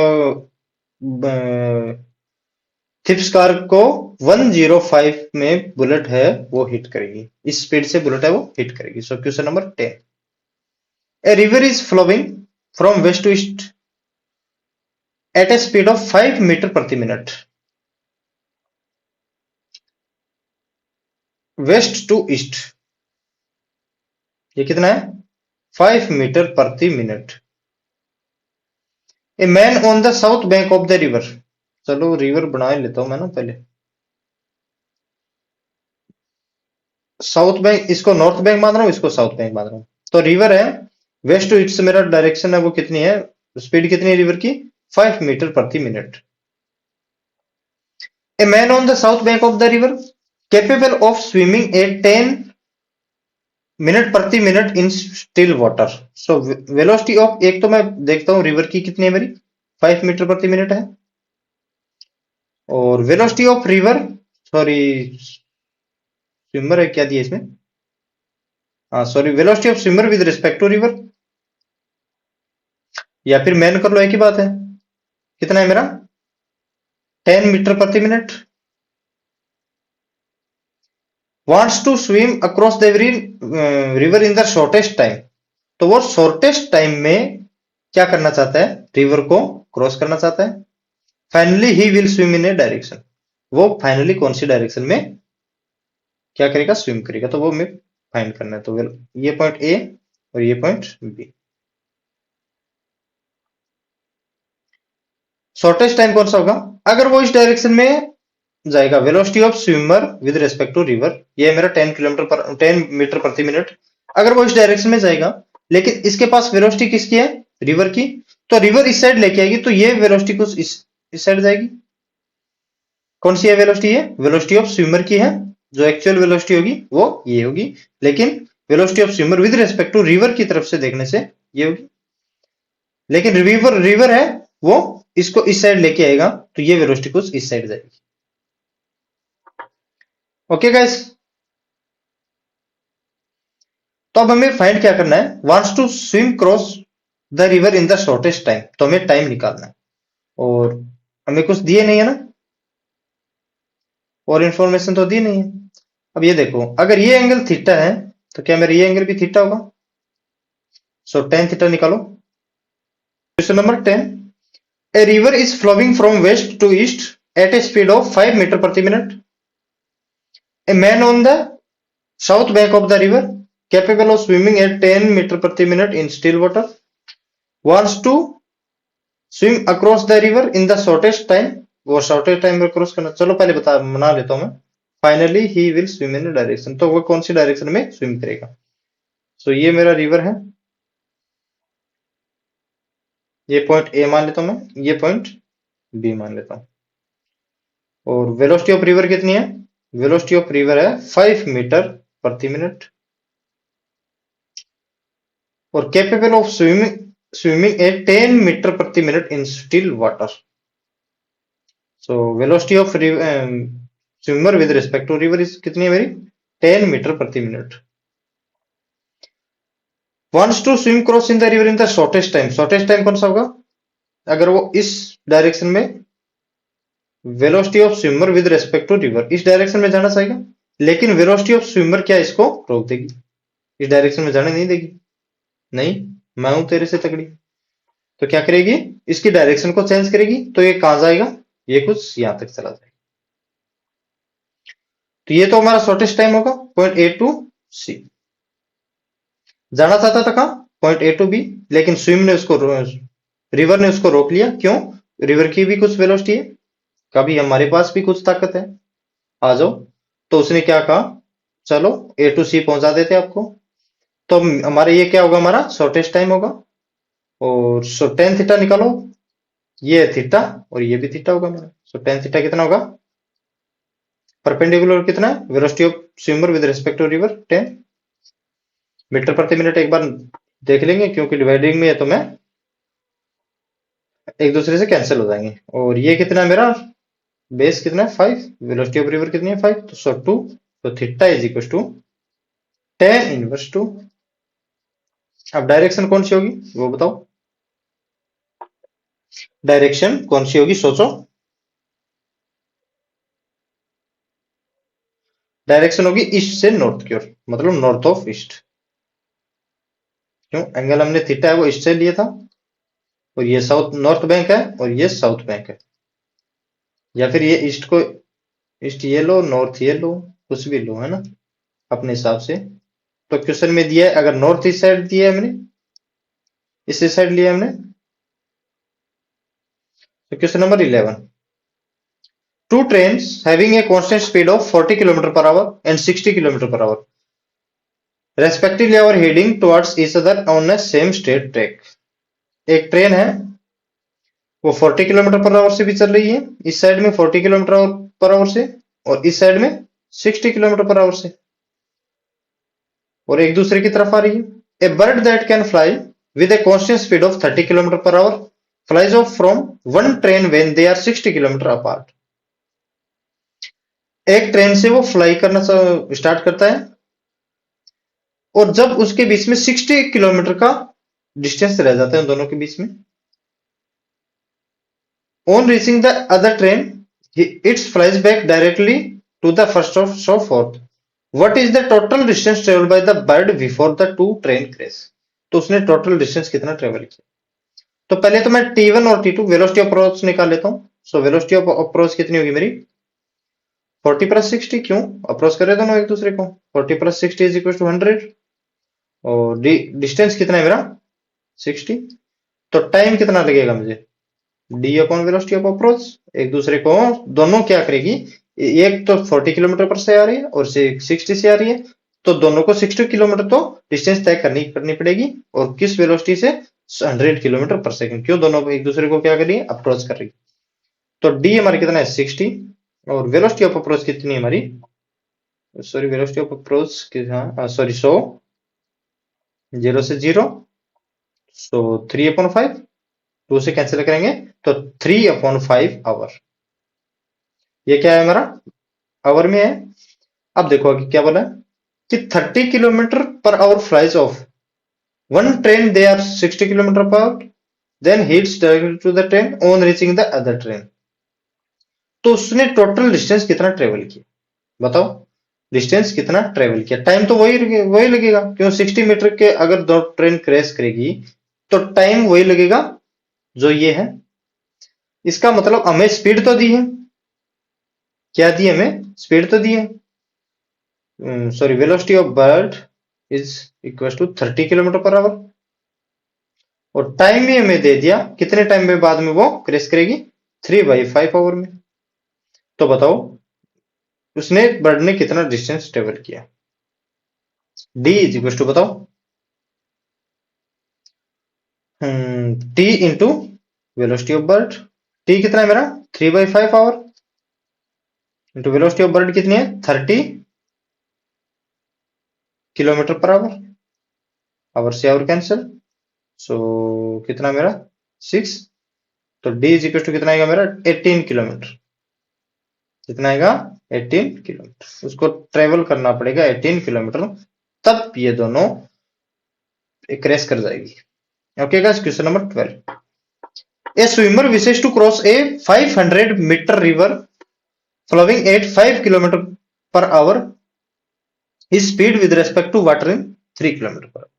थिप्स कार को 105 में बुलेट है वो हिट करेगी, इस स्पीड से बुलेट है वो हिट करेगी। So question number 10, a river is flowing from west to east at a speed of 5 metre प्रति मिनट, वेस्ट टू ईस्ट ये कितना है 5 मीटर प्रति minute. A man on the south bank of the river, चलो रिवर बना लेता हूं मैं ना पहले, साउथ बैंक इसको नॉर्थ बैंक मान रहा हूं, इसको साउथ बैंक मान रहा हूं। तो रिवर है वेस्ट टू ईस्ट, मेरा डायरेक्शन है वो कितनी है, स्पीड कितनी है रिवर की 5 मीटर प्रति minute. A man on the south bank of the river capable of swimming a 10 minute प्रति minute in still water. So velocity of, एक तो मैं देखता हूं रिवर की कितनी है मेरी 5 मीटर प्रति मिनट है, और velocity of river, sorry swimmer है क्या दिया इसमें, हाँ sorry velocity of swimmer with respect to river, या फिर मैन कर लो एक ही बात है। कितना है मेरा 10 मीटर प्रति minute. wants to swim across the river in the shortest time, तो वो शॉर्टेस्ट टाइम में क्या करना चाहता है रिवर को क्रॉस करना चाहता है। Finally he will swim in A direction, वो फाइनली कौन सी डायरेक्शन में क्या करेगा स्विम करेगा, तो वो हमें फाइंड करना है। तो ये पॉइंट ए और ये पॉइंट बी, शॉर्टेस्ट टाइम कौन सा होगा अगर वो इस डायरेक्शन में जाएगा। Velocity of swimmer with respect to river, ये है मेरा 10 मीटर प्रति मिनट। अगर वो इस डायरेक्शन में जाएगा लेकिन इसके पास वेलोसिटी किसकी है रिवर की, तो रिवर इस साइड लेके आएगी, तो ये वेलोसिटी कुछ इस साइड जाएगी। कौन सी है वेलोसिटी, है वेलोसिटी ऑफ स्विमर की है, जो एक्चुअल वेलोसिटी होगी वो ये होगी, लेकिन velocity of swimmer with respect to river की तरफ से देखने से ये होगी। लेकिन रिवर है वो इसको इस साइड लेके आएगा, तो ये वेलोसिटी कुछ इस साइड जाएगी। ओके गाइस, तो अब हमें फाइंड क्या करना है, wants to swim cross the river in the shortest time, तो हमें टाइम निकालना है, और हमें कुछ दिए नहीं है ना, और इंफॉर्मेशन तो दी नहीं है। अब ये देखो अगर ये एंगल थीटा है तो क्या मेरा ये एंगल भी थीटा होगा, सो tan थीटा निकालो। Question number 10, a river is flowing from west to east at a speed of 5 metre प्रति minute. A man on the south bank of the river capable of swimming at 10 meter प्रति minute in still water wants to swim across the river in the shortest time, वो shortest time में क्रॉस करना। चलो पहले बना लेता हूं मैं। Finally he will swim in direction, तो वो कौन सी डायरेक्शन में स्विम करेगा। सो ये मेरा रिवर है, ये पॉइंट ए मान लेता हूं मैं, ये पॉइंट बी मान लेता हूं, और वेलोसिटी ऑफ रिवर कितनी है वेलोसिटी ऑफ रिवर है 5 मीटर प्रति मिनट और capable of swimming at 10 metre प्रति minute in still water. So velocity of swimmer with respect to river is कितनी है मेरी 10 मीटर प्रति minute. Wants to swim cross in the river in the shortest time. Shortest time कौन सा होगा अगर वो इस डायरेक्शन में velocity of swimmer with respect to river इस डायरेक्शन में जाना चाहेगा लेकिन वेलोसिटी ऑफ स्विमर क्या इसको रोक देगी, इस डायरेक्शन में जाने नहीं देगी। नहीं, मैं हूं तेरे से तगड़ी, तो क्या करेगी इसकी डायरेक्शन को चेंज करेगी तो ये कहां जाएगा, ये कुछ यहां तक चला जाएगा। तो ये तो हमारा शॉर्टेस्ट टाइम होगा पॉइंट ए टू सी। जाना चाहता था कहां पॉइंट ए टू बी लेकिन रिवर ने उसको रोक लिया। क्यों, रिवर की भी कुछ वेलोसिटी है, कभी हमारे पास भी कुछ ताकत है, आ जाओ। तो उसने क्या कहा चलो ए टू सी पहुंचा देते आपको। तो हमारे ये क्या होगा हमारा शॉर्टेस्ट टाइम होगा और सो टेन थीटा निकालो, ये थीटा और ये भी थीटा होगा हमारा। सो टेन थीटा कितना होगा परपेंडिकुलर कितना है velocity of swimmer with respect to river 10 metre प्रति मिनट। एक बार देख लेंगे क्योंकि डिवाइडिंग में है तो मैं एक दूसरे से कैंसिल हो जाएंगे। और ये कितना है मेरा बेस कितना है 5, वेलोसिटी ऑफ रिवर कितनी है 5, तो सो 2, तो theta is equal to 10 inverse 2। अब डायरेक्शन कौन सी होगी वो बताओ, डायरेक्शन कौन सी होगी सोचो। डायरेक्शन होगी ईस्ट से नॉर्थ की ओर, मतलब नॉर्थ ऑफ ईस्ट। क्यों, एंगल हमने थीटा है वो ईस्ट से लिया था और ये साउथ नॉर्थ बैंक है और ये साउथ बैंक है, या फिर ये ईस्ट को ईस्ट ये लो नॉर्थ ये लो कुछ भी लो है ना अपने हिसाब से। तो क्वेश्चन में दिया है अगर नॉर्थ ईस्ट साइड दिया है हमने, इस साइड लिया हमने, तो question number 11 two trains having a constant speed of 40 kilometre per hour and 60 kilometre per hour respectively our heading towards each other on a same straight track. एक ट्रेन है वो 40 किलोमीटर पर आवर से भी चल रही है, इस साइड में 40 किलोमीटर पर आवर से और इस साइड में 60 किलोमीटर पर आवर से, और एक दूसरे की तरफ आ रही है। A bird that can fly with a constant speed of 30 kilometre per hour flies off from one train when they are 60 kilometre apart. एक ट्रेन से वो फ्लाई करना स्टार्ट करता है और जब उसके बीच में 60 किलोमीटर का डिस्टेंस रह जाता है उन दोनों के बीच में, on reaching the other train it's flies back directly to the first of so forth. What is the total distance travel by the bird before the two train crash. तो उसने टोटल डिस्टेंस कितना ट्रेवल किया। तो पहले तो मैं T1 और T2 वेलोसिटी ऑफ अप्रोच निकाल लेता हूं। सो वेलोसिटी ऑफ अप्रोच कितनी होगी मेरी 40 प्लस 60, क्यों अप्रोच कर रहे दोनों एक दूसरे को, 40 प्लस 60 इज इक्वल टू 100 और डिस्टेंस कितना है मेरा 60। तो टाइम कितना लगेगा मुझे D upon velocity of approach. एक दूसरे को दोनों क्या करेगी, एक तो 40 किलोमीटर पर से आ रही है और 60 से आ रही है, तो दोनों को 60 किलोमीटर तो डिस्टेंस तय करनी पड़ेगी और किस वेलोसिटी से 100 किलोमीटर पर सेकंड। क्यों, दोनों एक दूसरे को क्या कर रही है अप्रोच कर रही है। तो डी हमारी कितना है 60 और वेलोसिटी ऑफ अप्रोच कितनी है हमारी, sorry velocity of approach sorry 100 0 से 0, सो 3/5 2 से कैंसिल करेंगे तो 3/5 आवर। ये क्या है हमारा आवर में है। अब देखो आगे क्या बोला है कि 30 kilometre per hour flies off one train they are 60 kilometre per hour then hits directly to the train on reaching the other train. तो उसने टोटल डिस्टेंस कितना ट्रेवल किया बताओ, डिस्टेंस कितना ट्रेवल किया। टाइम तो वही लगेगा क्यों 60 मीटर के अगर दो ट्रेन क्रैश करेगी तो टाइम वही लगेगा जो ये है। इसका मतलब हमें स्पीड तो दी है, क्या दी हमें स्पीड तो दी है, sorry velocity of bird is equal to 30 kilometre per hour और टाइम भी हमें दे दिया कितने टाइम में बाद में वो क्रैश करेगी 3/5 आवर में। तो बताओ उसने बर्ड ने कितना डिस्टेंस ट्रेवल किया। डी इज इक्वल टू बताओ T into velocity of bird. T कितना है मेरा 3/5 our into velocity of bird कितनी है 30 किलोमीटर पर आवर। आवर से आवर कैंसिल, सो कितना मेरा 6। तो डी इज इक्वल टू कितना आएगा मेरा 18 किलोमीटर। कितना आएगा 18 किलोमीटर। उसको ट्रेवल करना पड़ेगा 18 किलोमीटर, तब ये दोनों एक रेस कर जाएगी। Okay guys, question number 12। A swimmer wishes to cross a 500-meter river flowing at 5 km per hour. His speed with respect to water in 3 km per hour.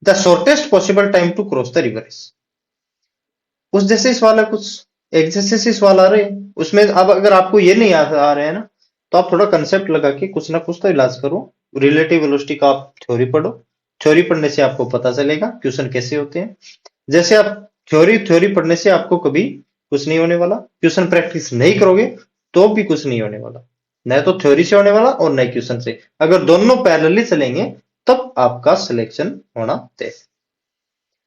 The shortest possible time to cross the river is. उस जैसे सवाल है, कुछ एक जैसे से सवाल आ रहे हैं उसमें। अब अगर आपको ये नहीं आ रहे हैं ना, तो आप थोड़ा कंसेप्ट लगा के कुछ ना कुछ तो इलाज करो। रिलेटिव वेलोसिटी का आप थ्योरी पढ़ो। थ्योरी पढ़ने से आपको पता चलेगा क्वेश्चन कैसे होते हैं। जैसे आप थ्योरी पढ़ने से आपको कभी कुछ नहीं होने वाला, क्वेश्चन प्रैक्टिस नहीं करोगे तो भी कुछ नहीं होने वाला। न तो थ्योरी से होने वाला और न क्वेश्चन से। अगर दोनों पैरेलली चलेंगे तब आपका सिलेक्शन होना तय।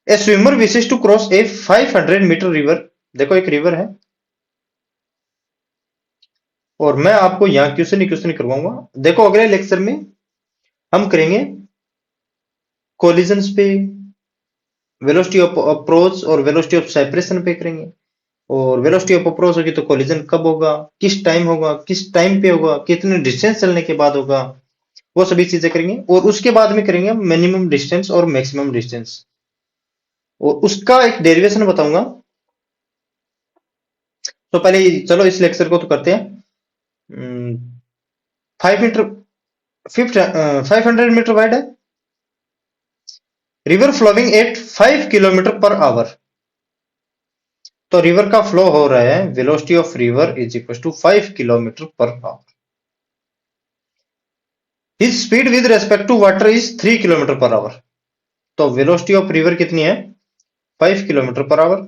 A swimmer wishes to cross a 500-मीटर रिवर। देखो एक रिवर है और मैं आपको यहां क्वेश्चन करवाऊंगा। देखो अगले लेक्चर में हम करेंगे कोलिजन्स पे, वेलोसिटी ऑफ अप्रोच और वेलोसिटी ऑफ सेपरेशन पे करेंगे। और वेलोसिटी ऑफ अप्रोच होगी तो कोलिजन कब होगा, किस टाइम होगा, किस टाइम पे होगा, कितने डिस्टेंस चलने के बाद होगा, वो सभी चीजें करेंगे। और उसके बाद में करेंगे मिनिमम डिस्टेंस और मैक्सिमम डिस्टेंस, और उसका एक डेरिवेशन बताऊंगा। तो पहले चलो इस लेक्चर को तो करते हैं। 5 मीटर 500 मीटर वाइड है, river flowing at 5 kilometre per hour. तो रिवर का फ्लो हो रहा है, velocity of river is equal to 5 kilometre per hour. His speed with respect to water is 3 kilometre per hour. तो वेलोसिटी ऑफ रिवर कितनी है 5 किलोमीटर पर आवर।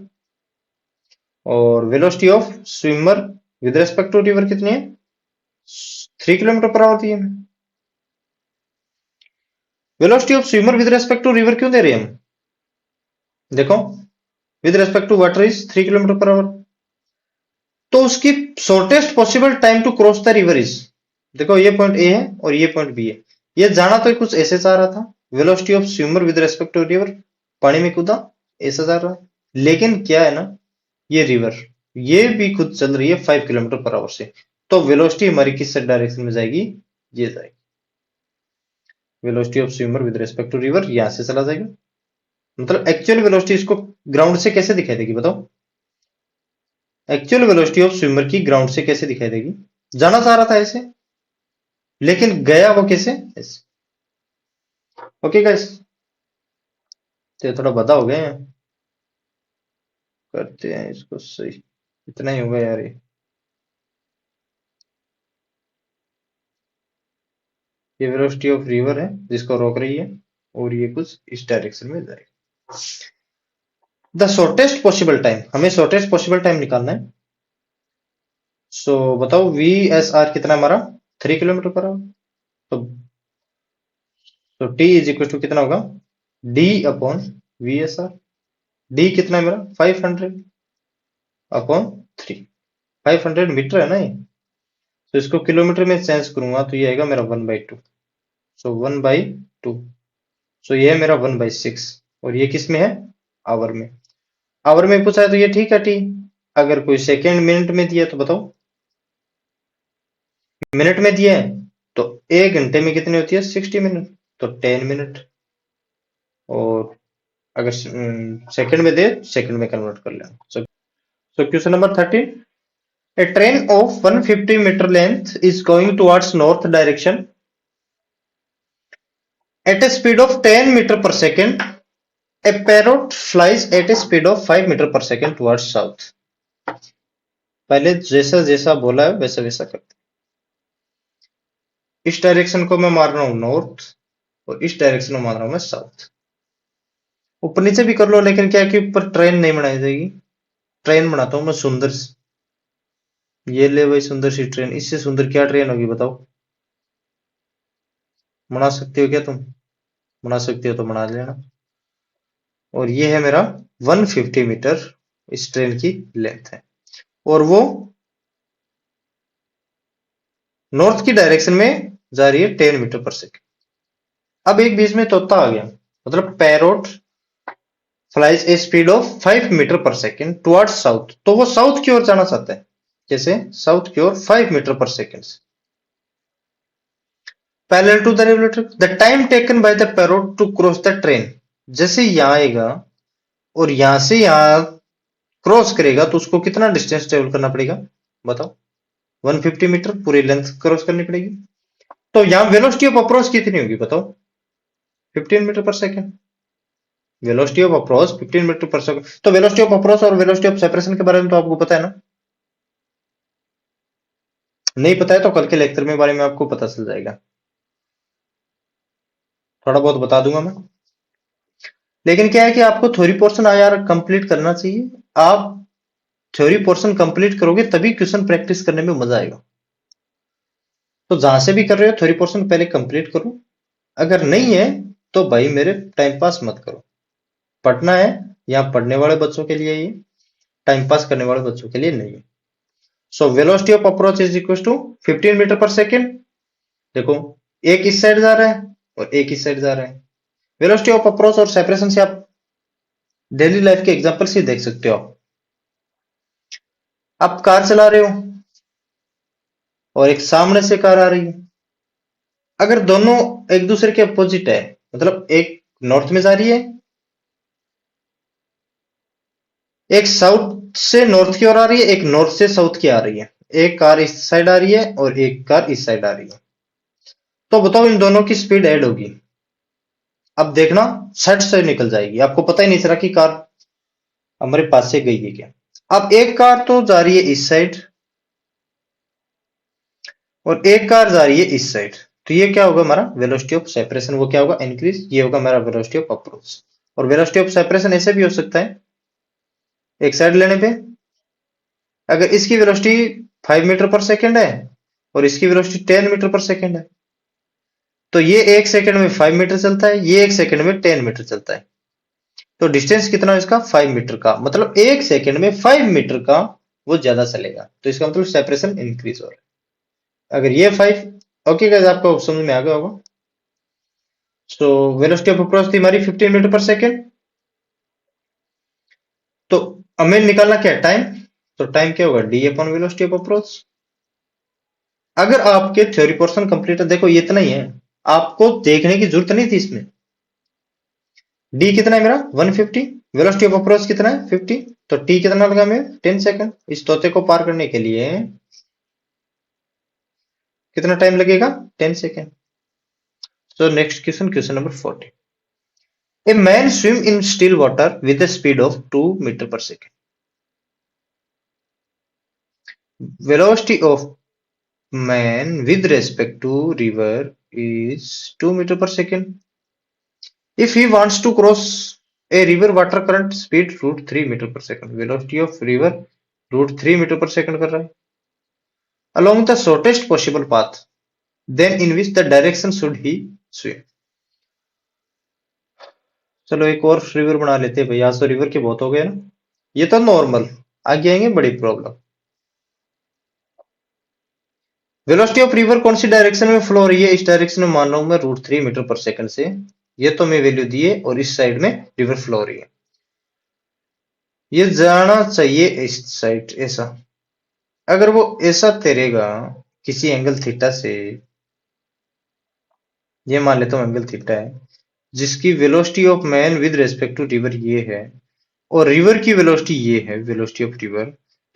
और velocity of swimmer with respect to river कितनी है 3 किलोमीटर पर आवर दी है। Velocity of swimmer with respect to river क्यों दे रहे हैं हम, देखो with respect to water is 3 kilometre per hour. तो उसकी shortest possible time to cross the river is, देखो ये पॉइंट ए है और ये पॉइंट बी है। ये जाना तो कुछ ऐसे चाह रहा था, velocity of swimmer with respect to river, पानी में कूदा ऐसा जा रहा है। लेकिन क्या है ना, ये रिवर ये भी खुद चल रही है 5 किलोमीटर पर आवर से। तो वेलोसिटी हमारी किस डायरेक्शन में जाएगी, ये जाएगी। Velocity of swimmer with respect to river यहां से चला जाएगा। मतलब एक्चुअल वेलोसिटी इसको ग्राउंड से कैसे दिखाई देगी बताओ। एक्चुअल वेलोसिटी ऑफ स्विमर की ग्राउंड से कैसे दिखाई देगी, जाना चाह रहा था ऐसे लेकिन गया वो कैसे ऐसे। ओके गाइस, तो थोड़ा बता हो गए हैं, करते हैं इसको सही। इतना ही होगा यार ये वेलोसिटी ऑफ रिवर है जिसको रोक रही है, और ये कुछ इस डायरेक्शन में जाएगा। द शॉर्टेस्ट पॉसिबल टाइम, हमें शॉर्टेस्ट पॉसिबल टाइम निकालना है। सो बताओ वी एस आर कितना हमारा 3 किलोमीटर पर आवर। तो टी इज इक्वल टू कितना होगा D upon V S are. D कितना है मेरा 500 अपॉन 3। 500 मीटर है ना ये, तो इसको किलोमीटर में चेंज करूंगा तो ये आएगा मेरा 1/2। सो 1/2। सो ये है मेरा 1/6। और ये किस में है आवर में। आवर में पूछा है तो ये ठीक है टी। अगर कोई सेकेंड मिनट में दिया तो बताओ, मिनट में दिया है तो 1 घंटे में कितनी होती है 60 मिनट, तो 10 मिनट। और अगर सेकंड में दे सेकंड में कन्वर्ट कर लेना। सो question number 13। A train of 150 meter length is going towards north direction at a speed of 10 meter per second. A parrot flies at a speed of 5 meter per second towards south. पहले जैसा जैसा बोला है वैसा वैसा करते। इस डायरेक्शन को मैं मार रहा हूं नॉर्थ और इस डायरेक्शन में मार रहा हूं मैं साउथ। ऊपर नीचे भी कर लो, लेकिन क्या है कि ऊपर ट्रेन नहीं बनाई जाएगी। ट्रेन बनाता हूं मैं सुंदर सी। ये ले भाई सुंदर सी ट्रेन, इससे सुंदर क्या ट्रेन होगी बताओ। बना सकते हो क्या तुम, बना सकते हो तो बना लेना। और ये है मेरा 150 मीटर इस ट्रेन की लेंथ है। और वो नॉर्थ की डायरेक्शन में जा रही है 10 मीटर पर सेकेंड। अब एक बीच में तोता आ गया, मतलब parrot flies a speed of 5 metre per second towards south, तो वो साउथ की ओर जाना चाहता है, जैसे साउथ की ओर 5 metre per second. Parallel to the regulator, the time taken by the parrot to cross the train, जैसे यहां आएगा और यहां से यहां क्रॉस करेगा तो उसको कितना डिस्टेंस ट्रेवल करना पड़ेगा बताओ? 150 मीटर पूरी लेंथ क्रॉस करनी पड़ेगी। तो यहां वेलोसिटी ऑफ अप्रोच कितनी होगी बताओ? 15 metre per second. Velocity of approach 15 metre per second. तो वेलोसिटी ऑफ अप्रोच और वेलोसिटी ऑफ सेपरेशन के बारे में तो आपको पता है ना? नहीं पता है तो कल के लेक्चर में बारे में आपको पता चल जाएगा, थोड़ा बहुत बता दूंगा मैं। लेकिन क्या है कि आपको थ्योरी पोर्शन यार कंप्लीट करना चाहिए। आप थ्योरी पोर्शन कंप्लीट करोगे तभी क्वेश्चन प्रैक्टिस करने में मजा आएगा। तो जहां से भी कर रहे हो थ्योरी पोर्शन पहले कंप्लीट करो। अगर नहीं है तो भाई मेरे टाइम पास मत करो। पढ़ना है, यहाँ पढ़ने वाले बच्चों के लिए, ये टाइम पास करने वाले बच्चों के लिए नहीं है। So velocity of approach is equal to 15 metre per second. देखो एक इस साइड जा रहा है और एक इस साइड जा रहा है। वेलोसिटी ऑफ अप्रोच और सेपरेशन से आप डेली लाइफ के एग्जांपल से देख सकते हो। आप कार चला रहे हो और एक सामने से कार आ रही है, अगर दोनों एक दूसरे के अपोजिट है, मतलब एक नॉर्थ में जा रही है, एक साउथ से नॉर्थ की ओर आ रही है, एक नॉर्थ से साउथ की आ रही है, एक कार इस साइड आ रही है और एक कार इस साइड आ रही है, तो बताओ इन दोनों की स्पीड ऐड होगी। अब देखना सेट से निकल जाएगी, आपको पता ही नहीं चला कि कार हमारे पास से गई है क्या। अब एक कार तो जा रही है इस साइड और एक कार जा रही है इस साइड, तो ये क्या होगा हमारा वेलोसिटी ऑफ सेपरेशन, वो क्या होगा इंक्रीज, ये होगा हमारा वेलोसिटी ऑफ अप्रोच। और वेलोसिटी ऑफ सेपरेशन ऐसे भी हो सकता है, एक साइड लेने पे अगर इसकी वेलोसिटी 5 मीटर पर सेकेंड है और इसकी वेलोसिटी 10 मीटर पर सेकेंड है, तो ये एक सेकंड में 5 मीटर चलता है, ये एक सेकंड में 10 मीटर चलता है, तो डिस्टेंस कितना है इसका 5 मीटर का, मतलब एक सेकंड में 5 मीटर का वो ज्यादा चलेगा, तो इसका मतलब सेपरेशन इंक्रीज हो रहा है। अगर ये 5, ओके गाइस आपको समझ में आ गया होगा। सो वेलोसिटी ऑफ अप्रोच थी हमारी 15 मीटर पर सेकेंड। तो हमें निकालना क्या है टाइम, तो टाइम क्या होगा D upon velocity of approach. अगर आपके थ्योरी पोर्शन कंप्लीट है, देखो ये इतना ही है, आपको देखने की जरूरत नहीं थी इसमें। डी कितना है मेरा 150, वेलोसिटी ऑफ अप्रोच कितना है 50, तो टी कितना लगा मैं 10 सेकंड। इस तोते को पार करने के लिए कितना टाइम लगेगा 10 second. So next question, question number 40। A man swim in still water with a speed of 2 metre per second. Velocity of man with respect to river is 2 metre per second. If he wants to cross a river, water current speed √3 metre per second, velocity of river √3 metre per second कर रहा है, along the shortest possible path, then in which the direction should he swim। चलो एक और रिवर बना लेते हैं भाई, आज तो रिवर के बहुत हो गए ना, ये तो नॉर्मल, आगे आएंगे बड़ी प्रॉब्लम। वेलोसिटी ऑफ रिवर कौन सी डायरेक्शन में फ्लो हो रही है, इस डायरेक्शन में मान लो मैं √3 मीटर पर सेकंड से, ये तो मैं वैल्यू दिए और इस साइड में रिवर फ्लो हो रही है, ये जाना चाहिए इस साइड ऐसा। अगर वो ऐसा तैरेगा किसी एंगल थीटा से, ये मान लेता हूं एंगल थीटा है, जिसकी velocity of man with respect to river ये है और रिवर की वेलोसिटी ये है, वेलोसिटी ऑफ रिवर,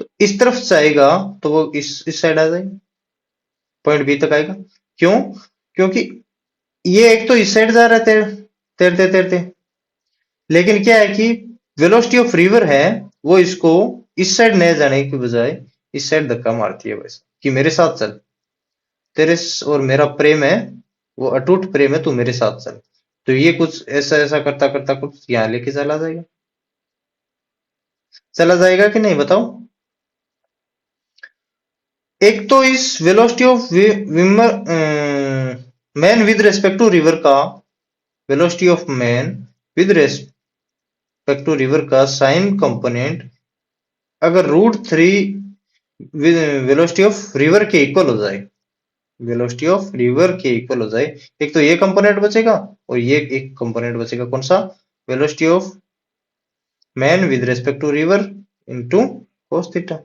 तो इस तरफ जाएगा तो वो इस साइड आ जाएगा, पॉइंट बी तक आएगा। क्यों? क्योंकि ये एक तो इस साइड जा रहा है तैरते तैरते, लेकिन क्या है कि वेलोसिटी ऑफ रिवर है वो इसको इस साइड नहीं जाने की बजाय इस साइड धक्का मारती है, वैसे कि मेरे साथ चल, तेरे और मेरा प्रेम है, वो अटूट प्रेम है, तू मेरे साथ चल, तो ये कुछ ऐसा ऐसा करता करता कुछ यहाँ लेके चला जाएगा, चला जाएगा कि नहीं बताओ। एक तो इस velocity of man with respect to river का, velocity of man with respect to river का साइन कंपोनेंट अगर √3 वेलोसिटी ऑफ रिवर के इक्वल हो जाए, वेलोसिटी ऑफ रिवर के इक्वल हो जाए, एक तो ये कंपोनेंट बचेगा और ये एक कंपोनेंट बचेगा, कौन सा, velocity of man with respect to river into cos theta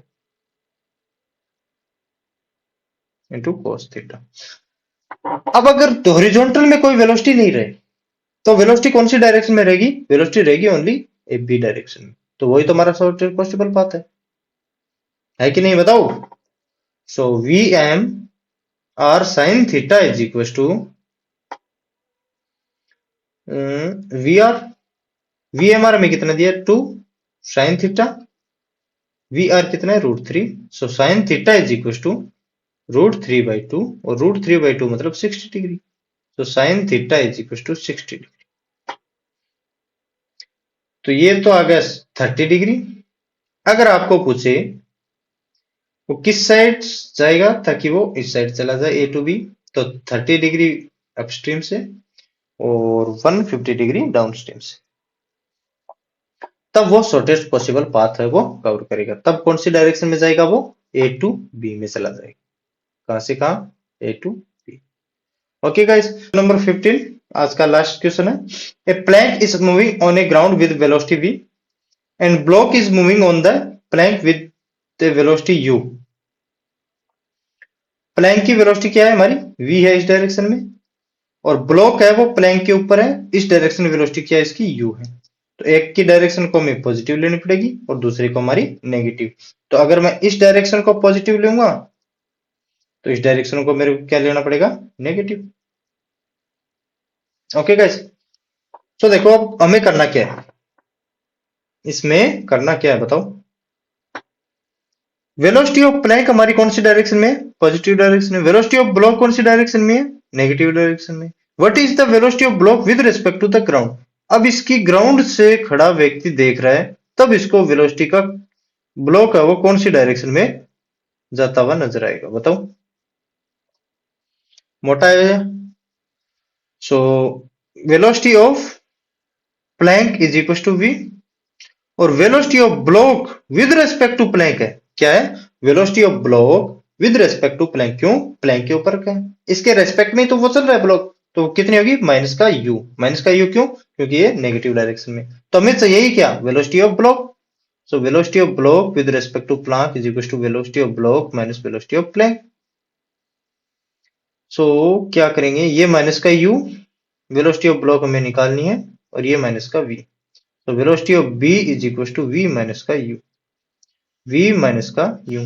into cos theta. अब अगर हॉरिजॉन्टल में कोई वेलोसिटी नहीं रहे तो वेलोसिटी कौन सी डायरेक्शन में रहेगी, वेलोसिटी रहेगी ओनली ए बी डायरेक्शन में, तो वही तो हमारा शॉर्टेस्ट पॉसिबल पाथ है कि नहीं बताओ। So v m r sine theta is equal to v r, v m r हमें कितना दिया 2 साइन थीटा, वी आर कितना है √3, so sine theta is equal to √3/2 और √3/2 मतलब 60 डिग्री, तो sine theta is equal to 60 degree. तो ये तो आ गया 30 डिग्री। अगर आपको पूछे वो किस साइड जाएगा ताकि वो इस साइड चला जाए ए टू बी, तो 30 डिग्री अपस्ट्रीम से और 150 डिग्री डाउनस्ट्रीम से, तब वो शॉर्टेस्ट पॉसिबल पाथ है वो कवर करेगा। तब कौन सी डायरेक्शन में जाएगा, वो ए टू बी में चला जाएगा। कहां से कहां, A to B. Okay guys, number 15 आज का लास्ट क्वेश्चन है। A plank is moving on a ground with velocity v and block is moving on the plank with the velocity u। Plank की वेलोसिटी क्या है हमारी, v है इस डायरेक्शन में, और ब्लॉक है वो प्लैंक के ऊपर है, इस डायरेक्शन में वेलोसिटी क्या है इसकी u है। तो एक की डायरेक्शन को हमें पॉजिटिव लेनी पड़ेगी और दूसरे को हमारी नेगेटिव। तो अगर मैं इस डायरेक्शन को पॉजिटिव लूंगा तो इस डायरेक्शन को मेरे को क्या लेना पड़ेगा, नेगेटिव। ओके गाइस, तो देखो अब हमें करना क्या है, इसमें करना क्या है बताओ। वेलोसिटी ऑफ प्लैंक हमारी कौन सी डायरेक्शन में है, पॉजिटिव डायरेक्शन में। वेलोसिटी ऑफ ब्लॉक कौन सी डायरेक्शन में है, नेगेटिव डायरेक्शन में। What is the velocity of block with respect to the ground. अब इसकी ग्राउंड से खड़ा व्यक्ति देख रहा है, तब इसको वेलोसिटी का ब्लॉक है वो कौन सी डायरेक्शन में जाता हुआ नजर आएगा, बताओ। मोटा है, so velocity of plank is equal to v, और velocity of block with respect to plank है, क्या है, velocity of block with respect to plank. क्यों, प्लैंक के ऊपर क्या है, इसके रेस्पेक्ट में तो वो चल रहा है ब्लॉक, तो कितनी होगी, माइनस का u। माइनस का u क्यों, क्योंकि ये नेगेटिव डायरेक्शन में। तो हमें चाहिए ही क्या, velocity of block. So velocity of block with respect to plank is equal to velocity of block minus velocity of plank. So क्या करेंगे, ये माइनस का u, वेलोसिटी ऑफ ब्लॉक हमें निकालनी है, और ये माइनस का v। तो velocity of b is equal to v minus का u, v माइनस का u।